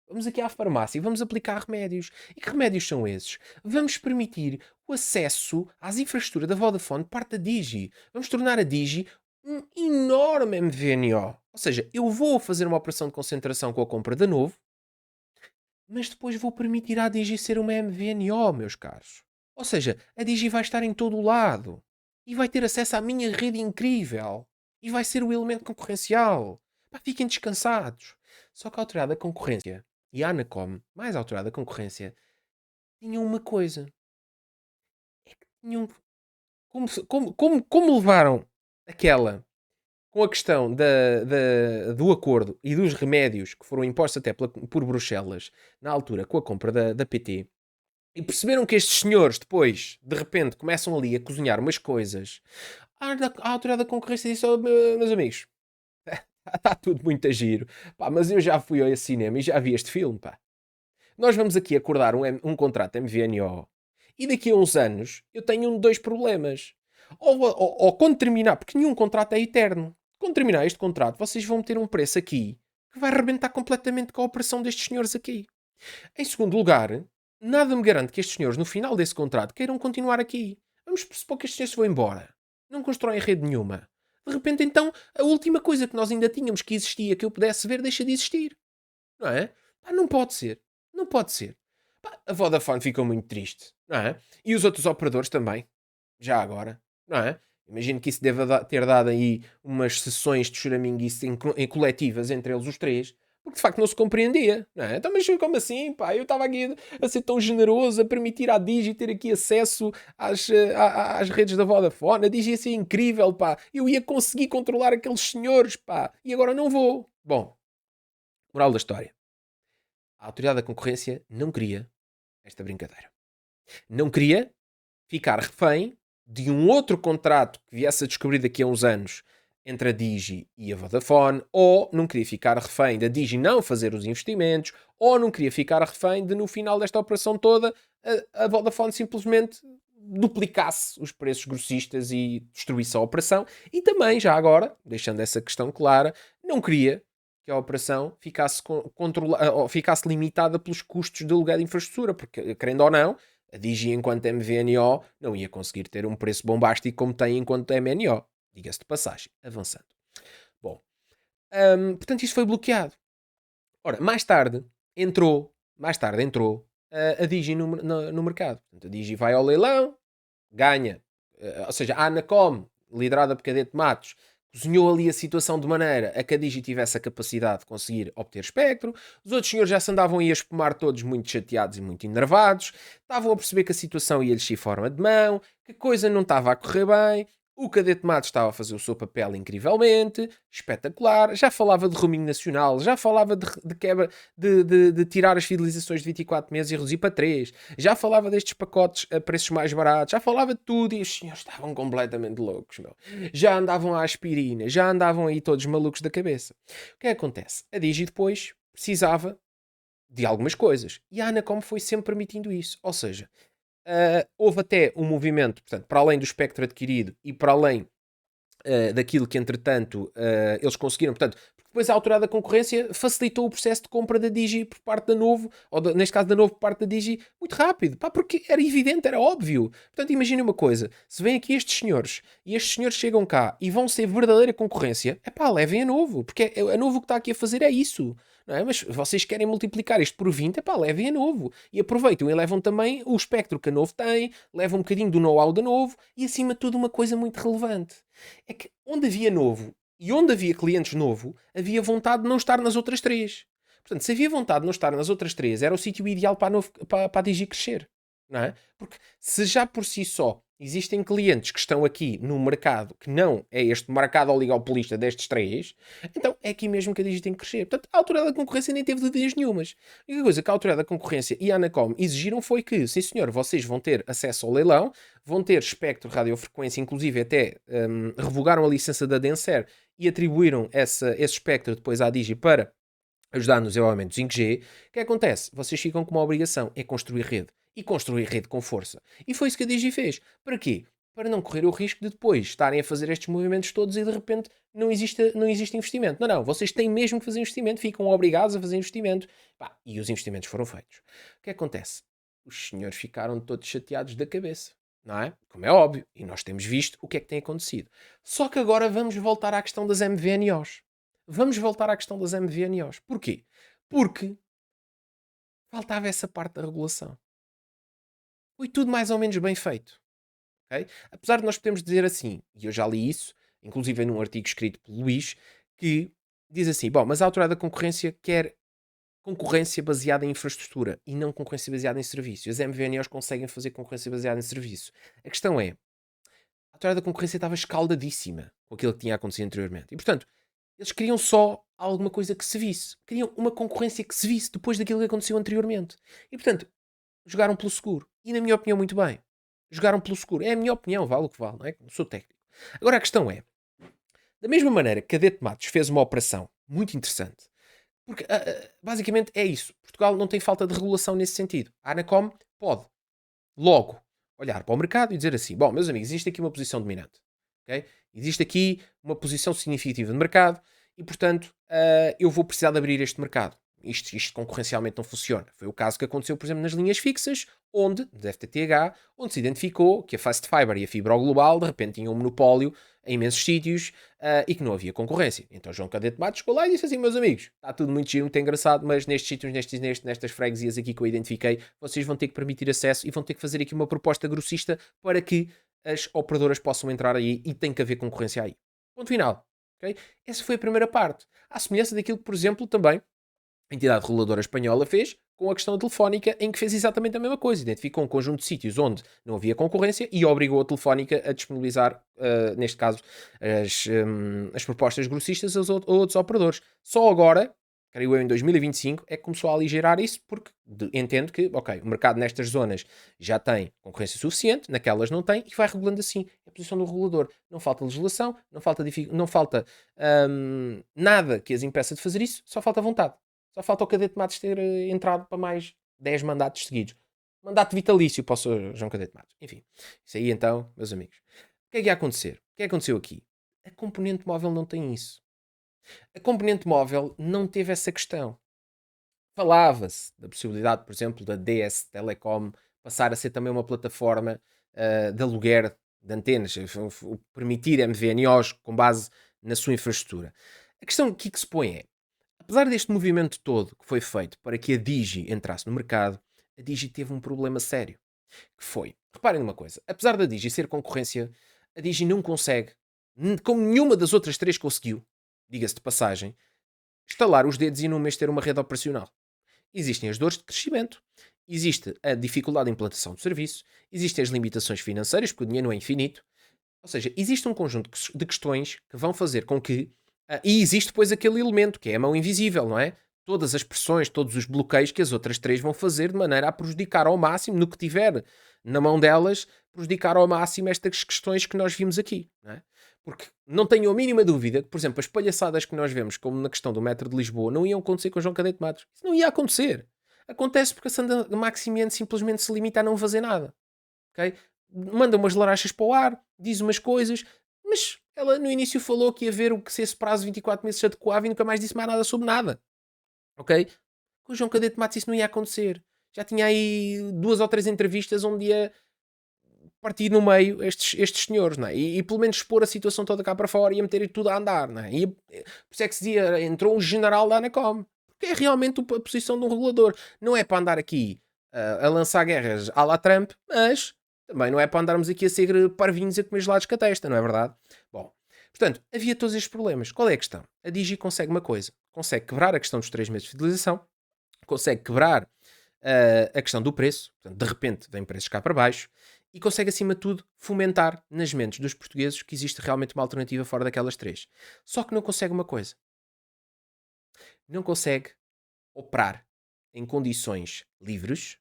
Vamos aqui à farmácia e vamos aplicar remédios. E que remédios são esses? Vamos permitir o acesso às infraestruturas da Vodafone de parte da Digi. Vamos tornar a Digi um enorme MVNO. Ou seja, eu vou fazer uma operação de concentração com a compra da Novo, mas depois vou permitir à Digi ser uma MVNO, meus caros. Ou seja, a Digi vai estar em todo o lado. E vai ter acesso à minha rede incrível. E vai ser o elemento concorrencial. Pá, fiquem descansados. Só que a autoridade da concorrência e a Anacom, mais a autoridade da concorrência, tinham uma coisa. É que tinham... Como levaram aquela com a questão do acordo e dos remédios que foram impostos até por Bruxelas na altura com a compra da PT, e perceberam que estes senhores depois, de repente, começam ali a cozinhar umas coisas, a autoridade da concorrência disse: Meus amigos, Está tudo muito a giro. Pá, mas eu já fui ao cinema e já vi este filme, pá. Nós vamos aqui acordar um contrato MVNO e daqui a uns anos eu tenho dois problemas. Ou quando terminar, porque nenhum contrato é eterno. Quando terminar este contrato, vocês vão ter um preço aqui que vai arrebentar completamente com a operação destes senhores aqui. Em segundo lugar, nada me garante que estes senhores, no final desse contrato, queiram continuar aqui. Vamos supor que estes senhores vão embora. Não constroem rede nenhuma. De repente, então, a última coisa que nós ainda tínhamos que existia, que eu pudesse ver, deixa de existir. Não é? Pá, não pode ser. Não pode ser. Pá, a Vodafone ficou muito triste. Não é? E os outros operadores também. Já agora. Não é? Imagino que isso deva ter dado aí umas sessões de choraminguice em coletivas entre eles os três, porque de facto não se compreendia, não é? Então, mas como assim, pá? Eu estava aqui a ser tão generoso, a permitir à Digi ter aqui acesso às redes da Vodafone, a Digi ia ser incrível, pá. Eu ia conseguir controlar aqueles senhores, pá, e agora não vou. Bom, moral da história. A Autoridade da Concorrência não queria esta brincadeira. Não queria ficar refém de um outro contrato que viesse a descobrir daqui a uns anos entre a Digi e a Vodafone, ou não queria ficar refém da Digi não fazer os investimentos, ou não queria ficar refém de, no final desta operação toda, a Vodafone simplesmente duplicasse os preços grossistas e destruísse a operação. E também, já agora, deixando essa questão clara, não queria que a operação ficasse limitada pelos custos de aluguel de infraestrutura, porque, querendo ou não, a Digi, enquanto MVNO, não ia conseguir ter um preço bombástico como tem enquanto MNO. Diga-se de passagem. Avançando. Bom, portanto, isto foi bloqueado. Ora, mais tarde entrou a Digi no mercado. Portanto, a Digi vai ao leilão, ganha. Ou seja, a Anacom, liderada por Cadete Matos, cozinhou ali a situação de maneira a que a Digi tivesse a capacidade de conseguir obter espectro. Os outros senhores já se andavam aí a espumar todos muito chateados e muito enervados. Estavam a perceber que a situação ia-lhes ir forma de mão, que a coisa não estava a correr bem. O Cadete Matos estava a fazer o seu papel incrivelmente, espetacular. Já falava de roaming nacional, já falava de quebra, de tirar as fidelizações de 24 meses e reduzir para 3. Já falava destes pacotes a preços mais baratos, já falava de tudo e os senhores estavam completamente loucos, meu. Já andavam à aspirina, já andavam aí todos malucos da cabeça. O que é que acontece? A Digi depois precisava de algumas coisas e a Anacom foi sempre permitindo isso. Ou seja, houve até um movimento, portanto, para além do espectro adquirido e para além daquilo que, entretanto, eles conseguiram. Portanto, depois a Autoridade da Concorrência facilitou o processo de compra da Digi por parte da Novo, neste caso da Novo por parte da Digi, muito rápido. Pá, porque era evidente, era óbvio. Portanto, imaginem uma coisa. Se vêm aqui estes senhores e estes senhores chegam cá e vão ser verdadeira concorrência, é pá, levem a Novo. Porque a Novo que está aqui a fazer é isso. Não é? Mas vocês querem multiplicar isto por 20, é pá, levem a Novo. E aproveitam e levam também o espectro que a Novo tem, levam um bocadinho do know-how da Novo e, acima de tudo, uma coisa muito relevante. É que onde havia Novo e onde havia clientes Novo, havia vontade de não estar nas outras três. Portanto, se havia vontade de não estar nas outras três, era o sítio ideal para a Digi crescer. Não é? Porque se já por si só existem clientes que estão aqui no mercado que não é este mercado oligopolista destes três, então é aqui mesmo que a Digi tem que crescer. Portanto, a Autoridade da Concorrência nem teve dúvidas nenhumas. A única coisa que a Autoridade da Concorrência e a Anacom exigiram foi que, sim senhor, vocês vão ter acesso ao leilão, vão ter espectro radiofrequência, inclusive até revogaram a licença da Denser e atribuíram esse espectro depois à Digi para ajudar no desenvolvimento do 5G. O que acontece? Vocês ficam com uma obrigação, é construir rede. E construir rede com força. E foi isso que a Digi fez. Para quê? Para não correr o risco de depois estarem a fazer estes movimentos todos e de repente não existe investimento. Não, vocês têm mesmo que fazer investimento, ficam obrigados a fazer investimento. Pá, e os investimentos foram feitos. O que acontece? Os senhores ficaram todos chateados da cabeça. Não é? Como é óbvio. E nós temos visto o que é que tem acontecido. Só que agora vamos voltar à questão das MVNOs. Vamos voltar à questão das MVNOs. Porquê? Porque faltava essa parte da regulação. Foi tudo mais ou menos bem feito. Okay? Apesar de nós podermos dizer assim, e eu já li isso, inclusive num artigo escrito pelo Luís, que diz assim, bom, mas a Autoridade da Concorrência quer concorrência baseada em infraestrutura e não concorrência baseada em serviço. As MVNOs conseguem fazer concorrência baseada em serviço. A questão é, a Autoridade da Concorrência estava escaldadíssima com aquilo que tinha acontecido anteriormente. E, portanto, eles queriam só alguma coisa que se visse. Queriam uma concorrência que se visse depois daquilo que aconteceu anteriormente. E, portanto, jogaram pelo seguro. E, na minha opinião, muito bem. Jogaram pelo seguro. É a minha opinião, vale o que vale, não é? Não sou técnico. Agora, a questão é, Da mesma maneira que a Cadete Matos fez uma operação muito interessante, porque basicamente é isso. Portugal não tem falta de regulação nesse sentido. A Anacom pode logo olhar para o mercado e dizer assim: bom, meus amigos, existe aqui uma posição dominante. Okay? Existe aqui uma posição significativa de mercado e, portanto, eu vou precisar de abrir este mercado. Isto concorrencialmente não funciona. Foi o caso que aconteceu, por exemplo, nas linhas fixas, onde, da FTTH, onde se identificou que a Fast Fiber e a Fibra Global de repente tinham um monopólio em imensos sítios e que não havia concorrência. Então João Cadete Matos chegou lá e disse assim: meus amigos, está tudo muito giro, muito engraçado, mas nestes sítios, nestas freguesias aqui que eu identifiquei, vocês vão ter que permitir acesso e vão ter que fazer aqui uma proposta grossista para que as operadoras possam entrar aí e tem que haver concorrência aí. Ponto final. Okay? Essa foi a primeira parte. À semelhança daquilo que, por exemplo, também a entidade reguladora espanhola fez com a questão telefónica, em que fez exatamente a mesma coisa. Identificou um conjunto de sítios onde não havia concorrência e obrigou a Telefónica a disponibilizar, neste caso, as propostas grossistas a outros operadores. Só agora, creio eu, em 2025, é que começou a aligerar isso, porque entendo que, ok, o mercado nestas zonas já tem concorrência suficiente, naquelas não tem, e vai regulando assim a posição do regulador. Não falta legislação, não falta nada que as impeça de fazer isso, só falta vontade. Só falta o Cadete Matos ter entrado para mais 10 mandatos seguidos. Mandato vitalício para o Sr. João Cadete Matos. Enfim, isso aí então, meus amigos. O que é que ia acontecer? O que é que aconteceu aqui? A componente móvel não tem isso. A componente móvel não teve essa questão. Falava-se da possibilidade, por exemplo, da DS Telecom passar a ser também uma plataforma de aluguer de antenas, permitir MVNOs com base na sua infraestrutura. A questão aqui que se põe é: apesar deste movimento todo que foi feito para que a Digi entrasse no mercado, a Digi teve um problema sério. Que foi, reparem numa coisa, apesar da Digi ser concorrência, a Digi não consegue, como nenhuma das outras três conseguiu, diga-se de passagem, estalar os dedos e num mês ter uma rede operacional. Existem as dores de crescimento, existe a dificuldade de implantação do serviço, existem as limitações financeiras, porque o dinheiro não é infinito. Ou seja, existe um conjunto de questões que vão fazer com que. E existe depois aquele elemento que é a mão invisível, não é? Todas as pressões, todos os bloqueios que as outras três vão fazer de maneira a prejudicar ao máximo, no que tiver na mão delas, prejudicar ao máximo estas questões que nós vimos aqui, não é? Porque não tenho a mínima dúvida que, por exemplo, as palhaçadas que nós vemos, como na questão do metro de Lisboa, não iam acontecer com o João Cadete Matos. Isso não ia acontecer. Acontece porque a Sandra Maximiano simplesmente se limita a não fazer nada. Okay? Manda umas larachas para o ar, diz umas coisas, mas ela no início falou que ia ver o que se esse prazo de 24 meses se adequava e nunca mais disse mais nada sobre nada. Ok? Com o João Cadete Matos isso não ia acontecer. Já tinha aí 2 ou 3 entrevistas onde ia partir no meio estes senhores, não é? E pelo menos expor a situação toda cá para fora e ia meter tudo a andar, não é? E, por isso é que se dizia, entrou um general da Anacom. Porque é realmente a posição de um regulador. Não é para andar aqui a lançar guerras à la Trump, mas também não é para andarmos aqui a ser parvinhos a comer gelados com a testa, não é verdade? Bom, portanto, havia todos estes problemas. Qual é a questão? A Digi consegue uma coisa. Consegue quebrar a questão dos 3 meses de fidelização, consegue quebrar a questão do preço, portanto, de repente vem preços cá para baixo, e consegue, acima de tudo, fomentar nas mentes dos portugueses que existe realmente uma alternativa fora daquelas três. Só que não consegue uma coisa. Não consegue operar em condições livres,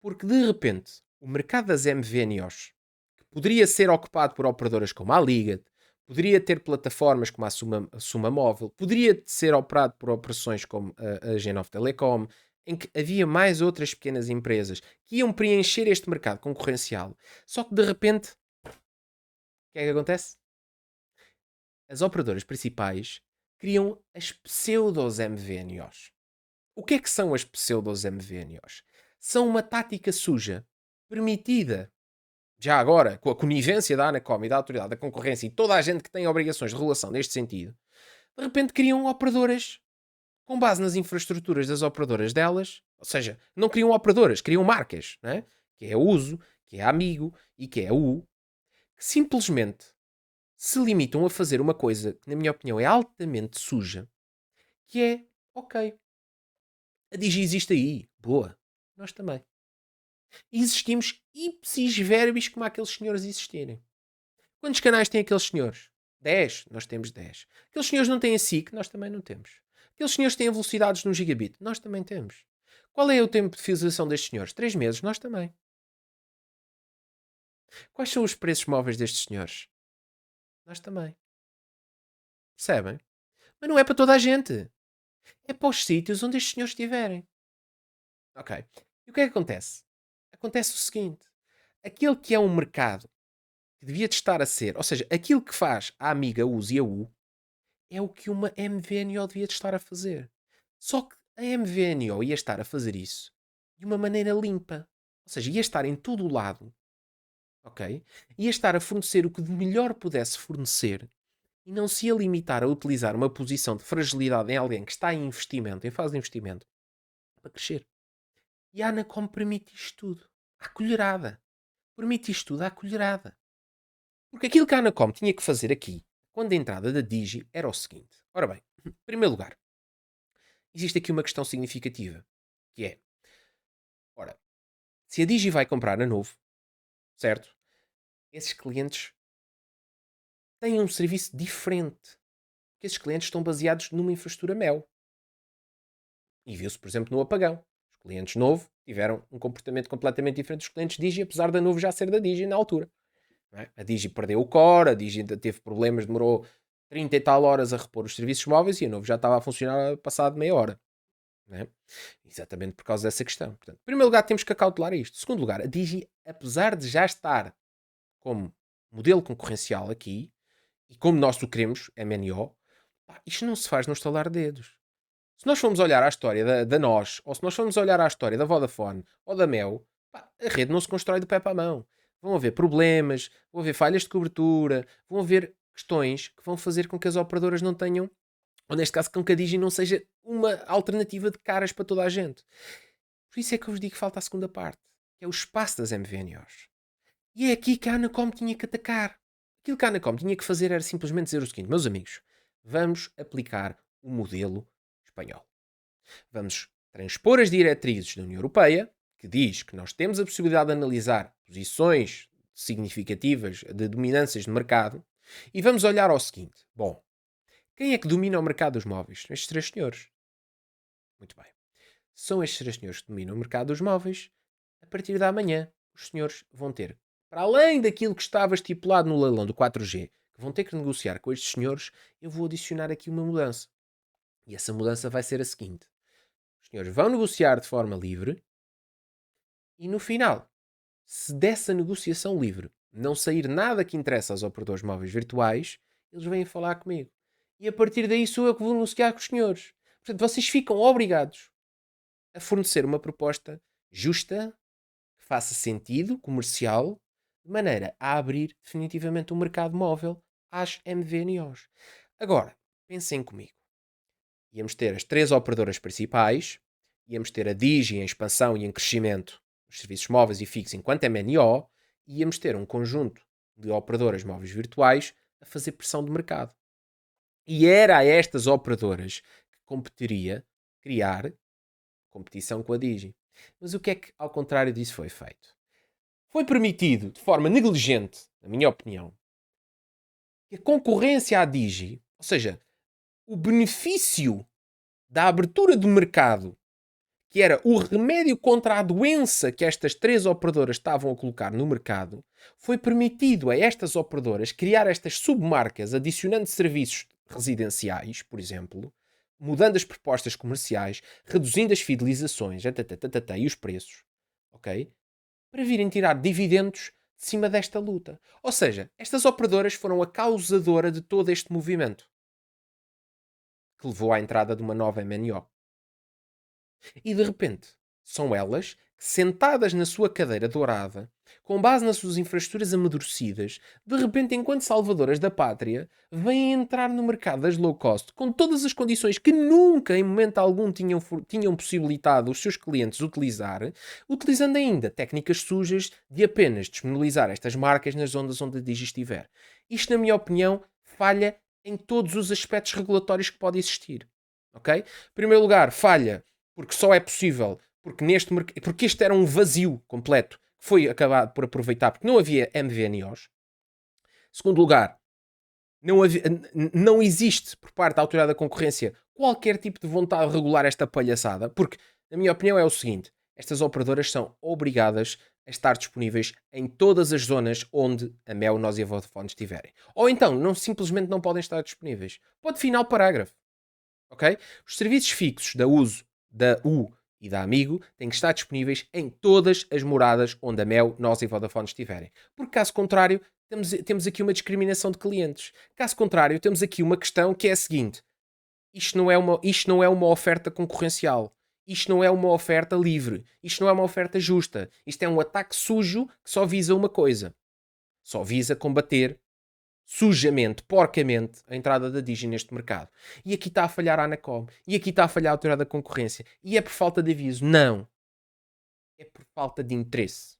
porque de repente o mercado das MVNOs, que poderia ser ocupado por operadoras como a Liga, poderia ter plataformas como a Suma Móvel, poderia ser operado por operações como a G9 Telecom, em que havia mais outras pequenas empresas que iam preencher este mercado concorrencial. Só que de repente, o que é que acontece? As operadoras principais criam as pseudos MVNOs. O que é que são as pseudos MVNOs? São uma tática suja, permitida, já agora, com a conivência da Anacom e da Autoridade da Concorrência e toda a gente que tem obrigações de regulação neste sentido, de repente criam operadoras com base nas infraestruturas das operadoras delas, ou seja, não criam operadoras, criam marcas, né? Que é a Uso, que é a Amigo e que é a U, que simplesmente se limitam a fazer uma coisa que, na minha opinião, é altamente suja, que é, ok, a Digi existe aí, boa, nós também. Existimos ipsis verbis como aqueles senhores existirem. Quantos canais têm aqueles senhores? 10, nós temos 10. Aqueles senhores não têm a SIC, nós também não temos. Aqueles senhores têm velocidades no gigabit, nós também temos. Qual é o tempo de fidelização destes senhores? 3 meses, nós também. Quais são os preços móveis destes senhores? Nós também. Percebem? Mas não é para toda a gente. É para os sítios onde estes senhores estiverem. Ok. E o que é que acontece? Acontece o seguinte. Aquele que é um mercado que devia de estar a ser, ou seja, aquilo que faz a Amiga Uzi e a U, é o que uma MVNO devia de estar a fazer. Só que a MVNO ia estar a fazer isso de uma maneira limpa. Ou seja, ia estar em todo o lado, ok? Ia estar a fornecer o que de melhor pudesse fornecer e não se ia limitar a utilizar uma posição de fragilidade em alguém que está em investimento, em fase de investimento, para crescer. E a Anacom permite isto tudo. À colherada. Permite isto tudo à colherada. Porque aquilo que a Anacom tinha que fazer aqui, quando a entrada da Digi, era o seguinte. Ora bem, em primeiro lugar, existe aqui uma questão significativa, que é, ora, se a Digi vai comprar a novo, certo? Esses clientes têm um serviço diferente. Porque esses clientes estão baseados numa infraestrutura Mel. E viu-se, por exemplo, no apagão. Os clientes novo tiveram um comportamento completamente diferente dos clientes Digi, apesar da novo já ser da Digi na altura. Não é? A Digi perdeu o core, a Digi ainda teve problemas, demorou 30 e tal horas a repor os serviços móveis e a novo já estava a funcionar passado meia hora. Não é? Exatamente por causa dessa questão. Portanto, em primeiro lugar, temos que acautelar isto. Em segundo lugar, a Digi, apesar de já estar como modelo concorrencial aqui, e como nós o queremos, MNO, pá, isto não se faz no estalar de dedos. Se nós formos olhar à história da NOS, ou se nós formos olhar à história da Vodafone ou da Mel, pá, a rede não se constrói do pé para a mão. Vão haver problemas, vão haver falhas de cobertura, vão haver questões que vão fazer com que as operadoras não tenham, ou neste caso, com que a Digi não seja uma alternativa de caras para toda a gente. Por isso é que eu vos digo que falta a segunda parte, que é o espaço das MVNOs. E é aqui que a Anacom tinha que atacar. Aquilo que a Anacom tinha que fazer era simplesmente dizer o seguinte: meus amigos, vamos aplicar o modelo espanhol. Vamos transpor as diretrizes da União Europeia, que diz que nós temos a possibilidade de analisar posições significativas de dominâncias de mercado, e vamos olhar ao seguinte: bom, quem é que domina o mercado dos móveis? Estes três senhores. Muito bem. São estes três senhores que dominam o mercado dos móveis. A partir da manhã, os senhores vão ter, para além daquilo que estava estipulado no leilão do 4G, que vão ter que negociar com estes senhores, eu vou adicionar aqui uma mudança. E essa mudança vai ser a seguinte: os senhores vão negociar de forma livre e no final, se dessa negociação livre não sair nada que interessa aos operadores móveis virtuais, eles vêm falar comigo. E a partir daí sou eu que vou negociar com os senhores. Portanto, vocês ficam obrigados a fornecer uma proposta justa, que faça sentido comercial, de maneira a abrir definitivamente o mercado móvel às MVNOs. Agora, pensem comigo. Íamos ter as três operadoras principais, íamos ter a Digi em expansão e em crescimento nos serviços móveis e fixos enquanto MNO, e íamos ter um conjunto de operadoras móveis virtuais a fazer pressão de mercado. E era a estas operadoras que competiria criar competição com a Digi. Mas o que é que, ao contrário disso, foi feito? Foi permitido, de forma negligente, na minha opinião, que a concorrência à Digi, ou seja, o benefício da abertura do mercado, que era o remédio contra a doença que estas três operadoras estavam a colocar no mercado, foi permitido a estas operadoras criar estas submarcas, adicionando serviços residenciais, por exemplo, mudando as propostas comerciais, reduzindo as fidelizações e os preços, ok? Para virem tirar dividendos de cima desta luta. Ou seja, estas operadoras foram a causadora de todo este movimento que levou à entrada de uma nova MNO. E de repente, são elas que, sentadas na sua cadeira dourada, com base nas suas infraestruturas amadurecidas, de repente, enquanto salvadoras da pátria, vêm entrar no mercado das low cost com todas as condições que nunca, em momento algum, tinham possibilitado os seus clientes utilizar, utilizando ainda técnicas sujas de apenas disponibilizar estas marcas nas zonas onde a Digi estiver. Isto, na minha opinião, falha em todos os aspectos regulatórios que pode existir. Ok? Em primeiro lugar, falha porque só é possível porque este era um vazio completo que foi acabado por aproveitar porque não havia MVNOs. Segundo lugar, não existe por parte da Autoridade da Concorrência qualquer tipo de vontade de regular esta palhaçada, porque, na minha opinião, é o seguinte: estas operadoras são obrigadas a estar disponíveis em todas as zonas onde a Mel, Nós e a Vodafone estiverem. Ou então, simplesmente não podem estar disponíveis. Ponto final, parágrafo. Ok? Os serviços fixos da uso da U e da Amigo têm que estar disponíveis em todas as moradas onde a Mel, Nós e a Vodafone estiverem. Porque caso contrário, temos aqui uma discriminação de clientes. Caso contrário, temos aqui uma questão que é a seguinte: isto não é uma oferta concorrencial. Isto não é uma oferta livre. Isto não é uma oferta justa. Isto é um ataque sujo que só visa uma coisa. Só visa combater sujamente, porcamente, a entrada da Digi neste mercado. E aqui está a falhar a Anacom. E aqui está a falhar a Autoridade da Concorrência. E é por falta de aviso. Não. É por falta de interesse.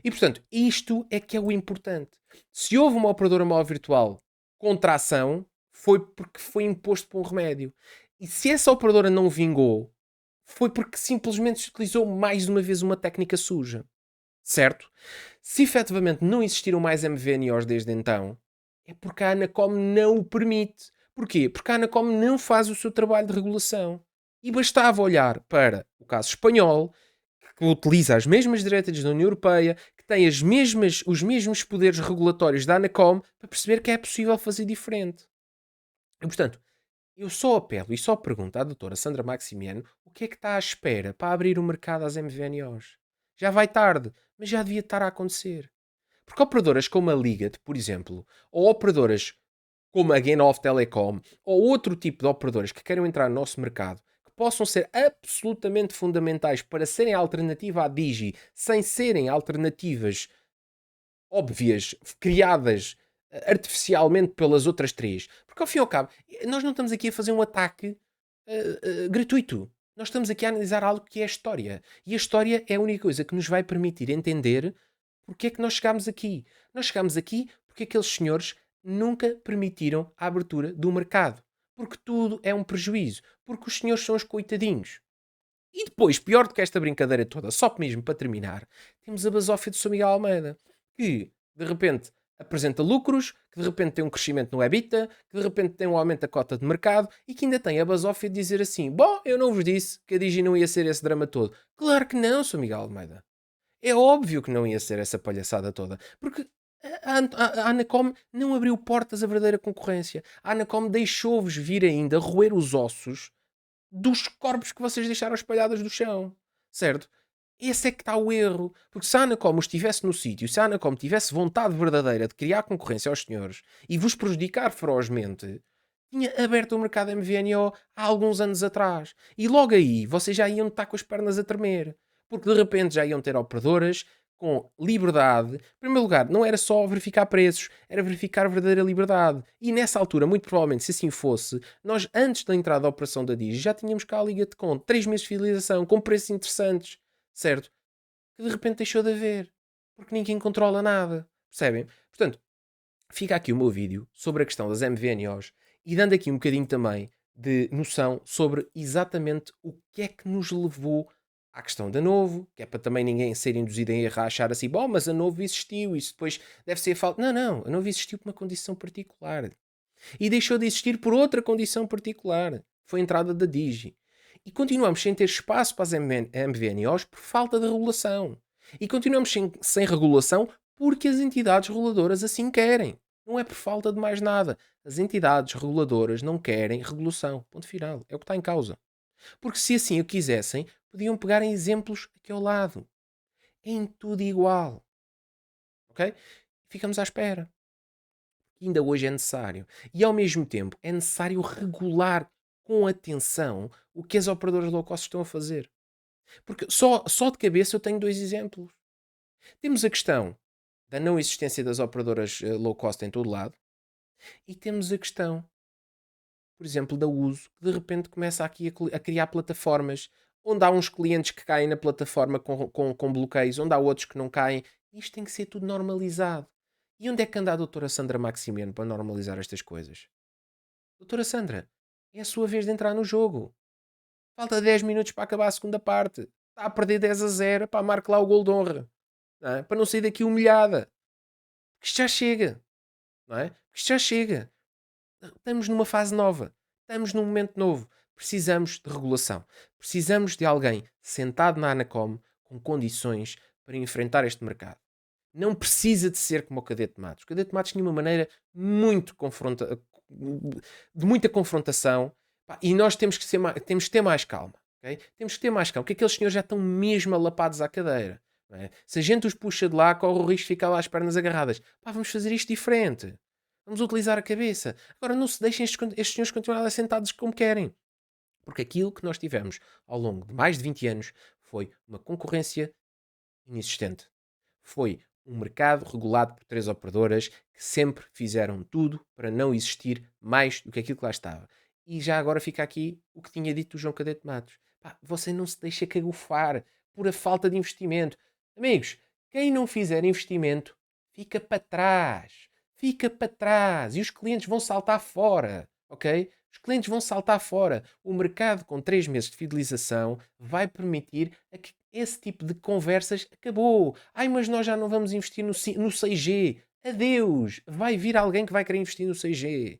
E, portanto, isto é que é o importante. Se houve uma operadora móvel virtual contra a ação, foi porque foi imposto por um remédio. E se essa operadora não vingou, foi porque simplesmente se utilizou mais uma vez uma técnica suja. Certo? Se efetivamente não existiram mais MVNOs desde então, é porque a Anacom não o permite. Porquê? Porque a Anacom não faz o seu trabalho de regulação. E bastava olhar para o caso espanhol, que utiliza as mesmas diretrizes da União Europeia, que tem os mesmos poderes regulatórios da Anacom, para perceber que é possível fazer diferente. E, portanto, eu só apelo e só pergunto à doutora Sandra Maximiano o que é que está à espera para abrir o mercado às MVNOs. Já vai tarde, mas já devia estar a acontecer. Porque operadoras como a Ligat, por exemplo, ou operadoras como a Genov Telecom, ou outro tipo de operadoras que queiram entrar no nosso mercado, que possam ser absolutamente fundamentais para serem alternativa à Digi, sem serem alternativas óbvias, criadas artificialmente pelas outras três. Porque ao fim e ao cabo, nós não estamos aqui a fazer um ataque gratuito. Nós estamos aqui a analisar algo que é a história. E a história é a única coisa que nos vai permitir entender porque é que nós chegámos aqui. Nós chegámos aqui porque aqueles senhores nunca permitiram a abertura do mercado. Porque tudo é um prejuízo. Porque os senhores são os coitadinhos. E depois, pior do que esta brincadeira toda, só mesmo para terminar, temos a basófia de São Miguel Almeida, que de repente apresenta lucros, que de repente tem um crescimento no EBITDA, que de repente tem um aumento da cota de mercado e que ainda tem a basófia de dizer assim: bom, eu não vos disse que a Digi não ia ser esse drama todo. Claro que não, São Miguel Almeida. É óbvio que não ia ser essa palhaçada toda, porque a Anacom não abriu portas à verdadeira concorrência. A Anacom deixou-vos vir ainda roer os ossos dos corpos que vocês deixaram espalhados do chão, certo? Esse é que está o erro. Porque se a Anacom estivesse no sítio, se a Anacom tivesse vontade verdadeira de criar concorrência aos senhores e vos prejudicar ferozmente, tinha aberto o mercado MVNO há alguns anos atrás. E logo aí vocês já iam estar com as pernas a tremer. Porque de repente já iam ter operadoras com liberdade. Em primeiro lugar, não era só verificar preços, era verificar a verdadeira liberdade. E nessa altura, muito provavelmente, se assim fosse, nós, antes da entrada da operação da Digi, já tínhamos cá a Liga de Com 3 meses de fidelização, com preços interessantes, certo? Que de repente deixou de haver. Porque ninguém controla nada. Percebem? Portanto, fica aqui o meu vídeo sobre a questão das MVNOs e dando aqui um bocadinho também de noção sobre exatamente o que é que nos levou à questão da Novo, que é para também ninguém ser induzido em erro a achar assim, bom, mas a Novo existiu, isso depois deve ser falta. Não, não, a Novo existiu por uma condição particular. E deixou de existir por outra condição particular. Foi a entrada da Digi. E continuamos sem ter espaço para as MVNOs por falta de regulação. E continuamos sem regulação porque as entidades reguladoras assim querem. Não é por falta de mais nada. As entidades reguladoras não querem regulação. Ponto final. É o que está em causa. Porque se assim o quisessem, podiam pegar em exemplos aqui ao lado. Em tudo igual. Ok? Ficamos à espera. Ainda hoje é necessário. E ao mesmo tempo é necessário regular com atenção o que as operadoras low cost estão a fazer. Porque só de cabeça eu tenho dois exemplos. Temos a questão da não existência das operadoras low cost em todo lado e temos a questão, por exemplo, da uso, que de repente começa aqui a criar plataformas onde há uns clientes que caem na plataforma com bloqueios, onde há outros que não caem. Isto tem que ser tudo normalizado. E onde é que anda a doutora Sandra Maximiano para normalizar estas coisas? Doutora Sandra, é a sua vez de entrar no jogo. Falta 10 minutos para acabar a segunda parte. Está a perder 10-0. Para marcar lá o gol de honra. Não é? Para não sair daqui humilhada. Porque isto já chega. Não é? Porque isto já chega. Estamos numa fase nova. Estamos num momento novo. Precisamos de regulação. Precisamos de alguém sentado na Anacom com condições para enfrentar este mercado. Não precisa de ser como o Cadete Matos. O Cadete Matos tinha uma maneira muito de muita confrontação, pá, e nós temos que ter mais calma. Okay? Temos que ter mais calma, porque aqueles senhores já estão mesmo alapados à cadeira. Não é? Se a gente os puxa de lá, corre o risco de ficar lá as pernas agarradas. Pá, vamos fazer isto diferente. Vamos utilizar a cabeça. Agora não se deixem estes senhores continuar sentados como querem. Porque aquilo que nós tivemos ao longo de mais de 20 anos foi uma concorrência inexistente. Foi um mercado regulado por três operadoras que sempre fizeram tudo para não existir mais do que aquilo que lá estava. E já agora fica aqui o que tinha dito o João Cadete Matos. Pá, você não se deixa cagufar por a falta de investimento. Amigos, quem não fizer investimento fica para trás. Fica para trás. E os clientes vão saltar fora. Ok? Os clientes vão saltar fora. O mercado com 3 meses de fidelização vai permitir a que esse tipo de conversas acabou. Ai, mas nós já não vamos investir no 6G. Adeus. Vai vir alguém que vai querer investir no 6G.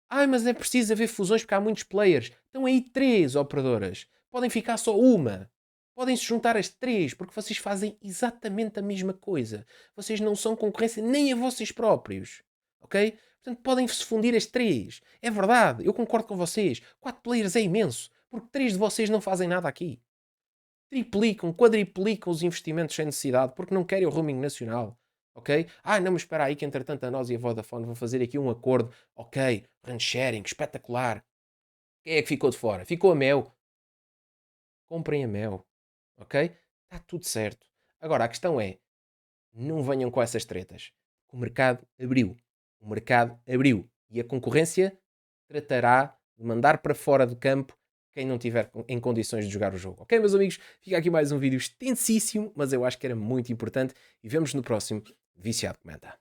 Ai, mas é preciso haver fusões porque há muitos players. Estão aí 3 operadoras. Podem ficar só uma. Podem se juntar as 3 porque vocês fazem exatamente a mesma coisa. Vocês não são concorrência nem a vocês próprios. Ok? Portanto, podem se fundir as 3. É verdade, eu concordo com vocês. 4 players é imenso. Porque 3 de vocês não fazem nada aqui. Triplicam, quadriplicam os investimentos sem necessidade porque não querem o roaming nacional. Ok? Ah, não, mas espera aí que entretanto a nós e a Vodafone vão fazer aqui um acordo. Ok, run sharing, espetacular. Quem é que ficou de fora? Ficou a Mel. Comprem a Mel. Ok? Está tudo certo. Agora, a questão é, não venham com essas tretas. O mercado abriu. O mercado abriu. E a concorrência tratará de mandar para fora do campo quem não tiver em condições de jogar o jogo. Ok, meus amigos? Fica aqui mais um vídeo extensíssimo, mas eu acho que era muito importante. E vemos no próximo Viciado Comenta.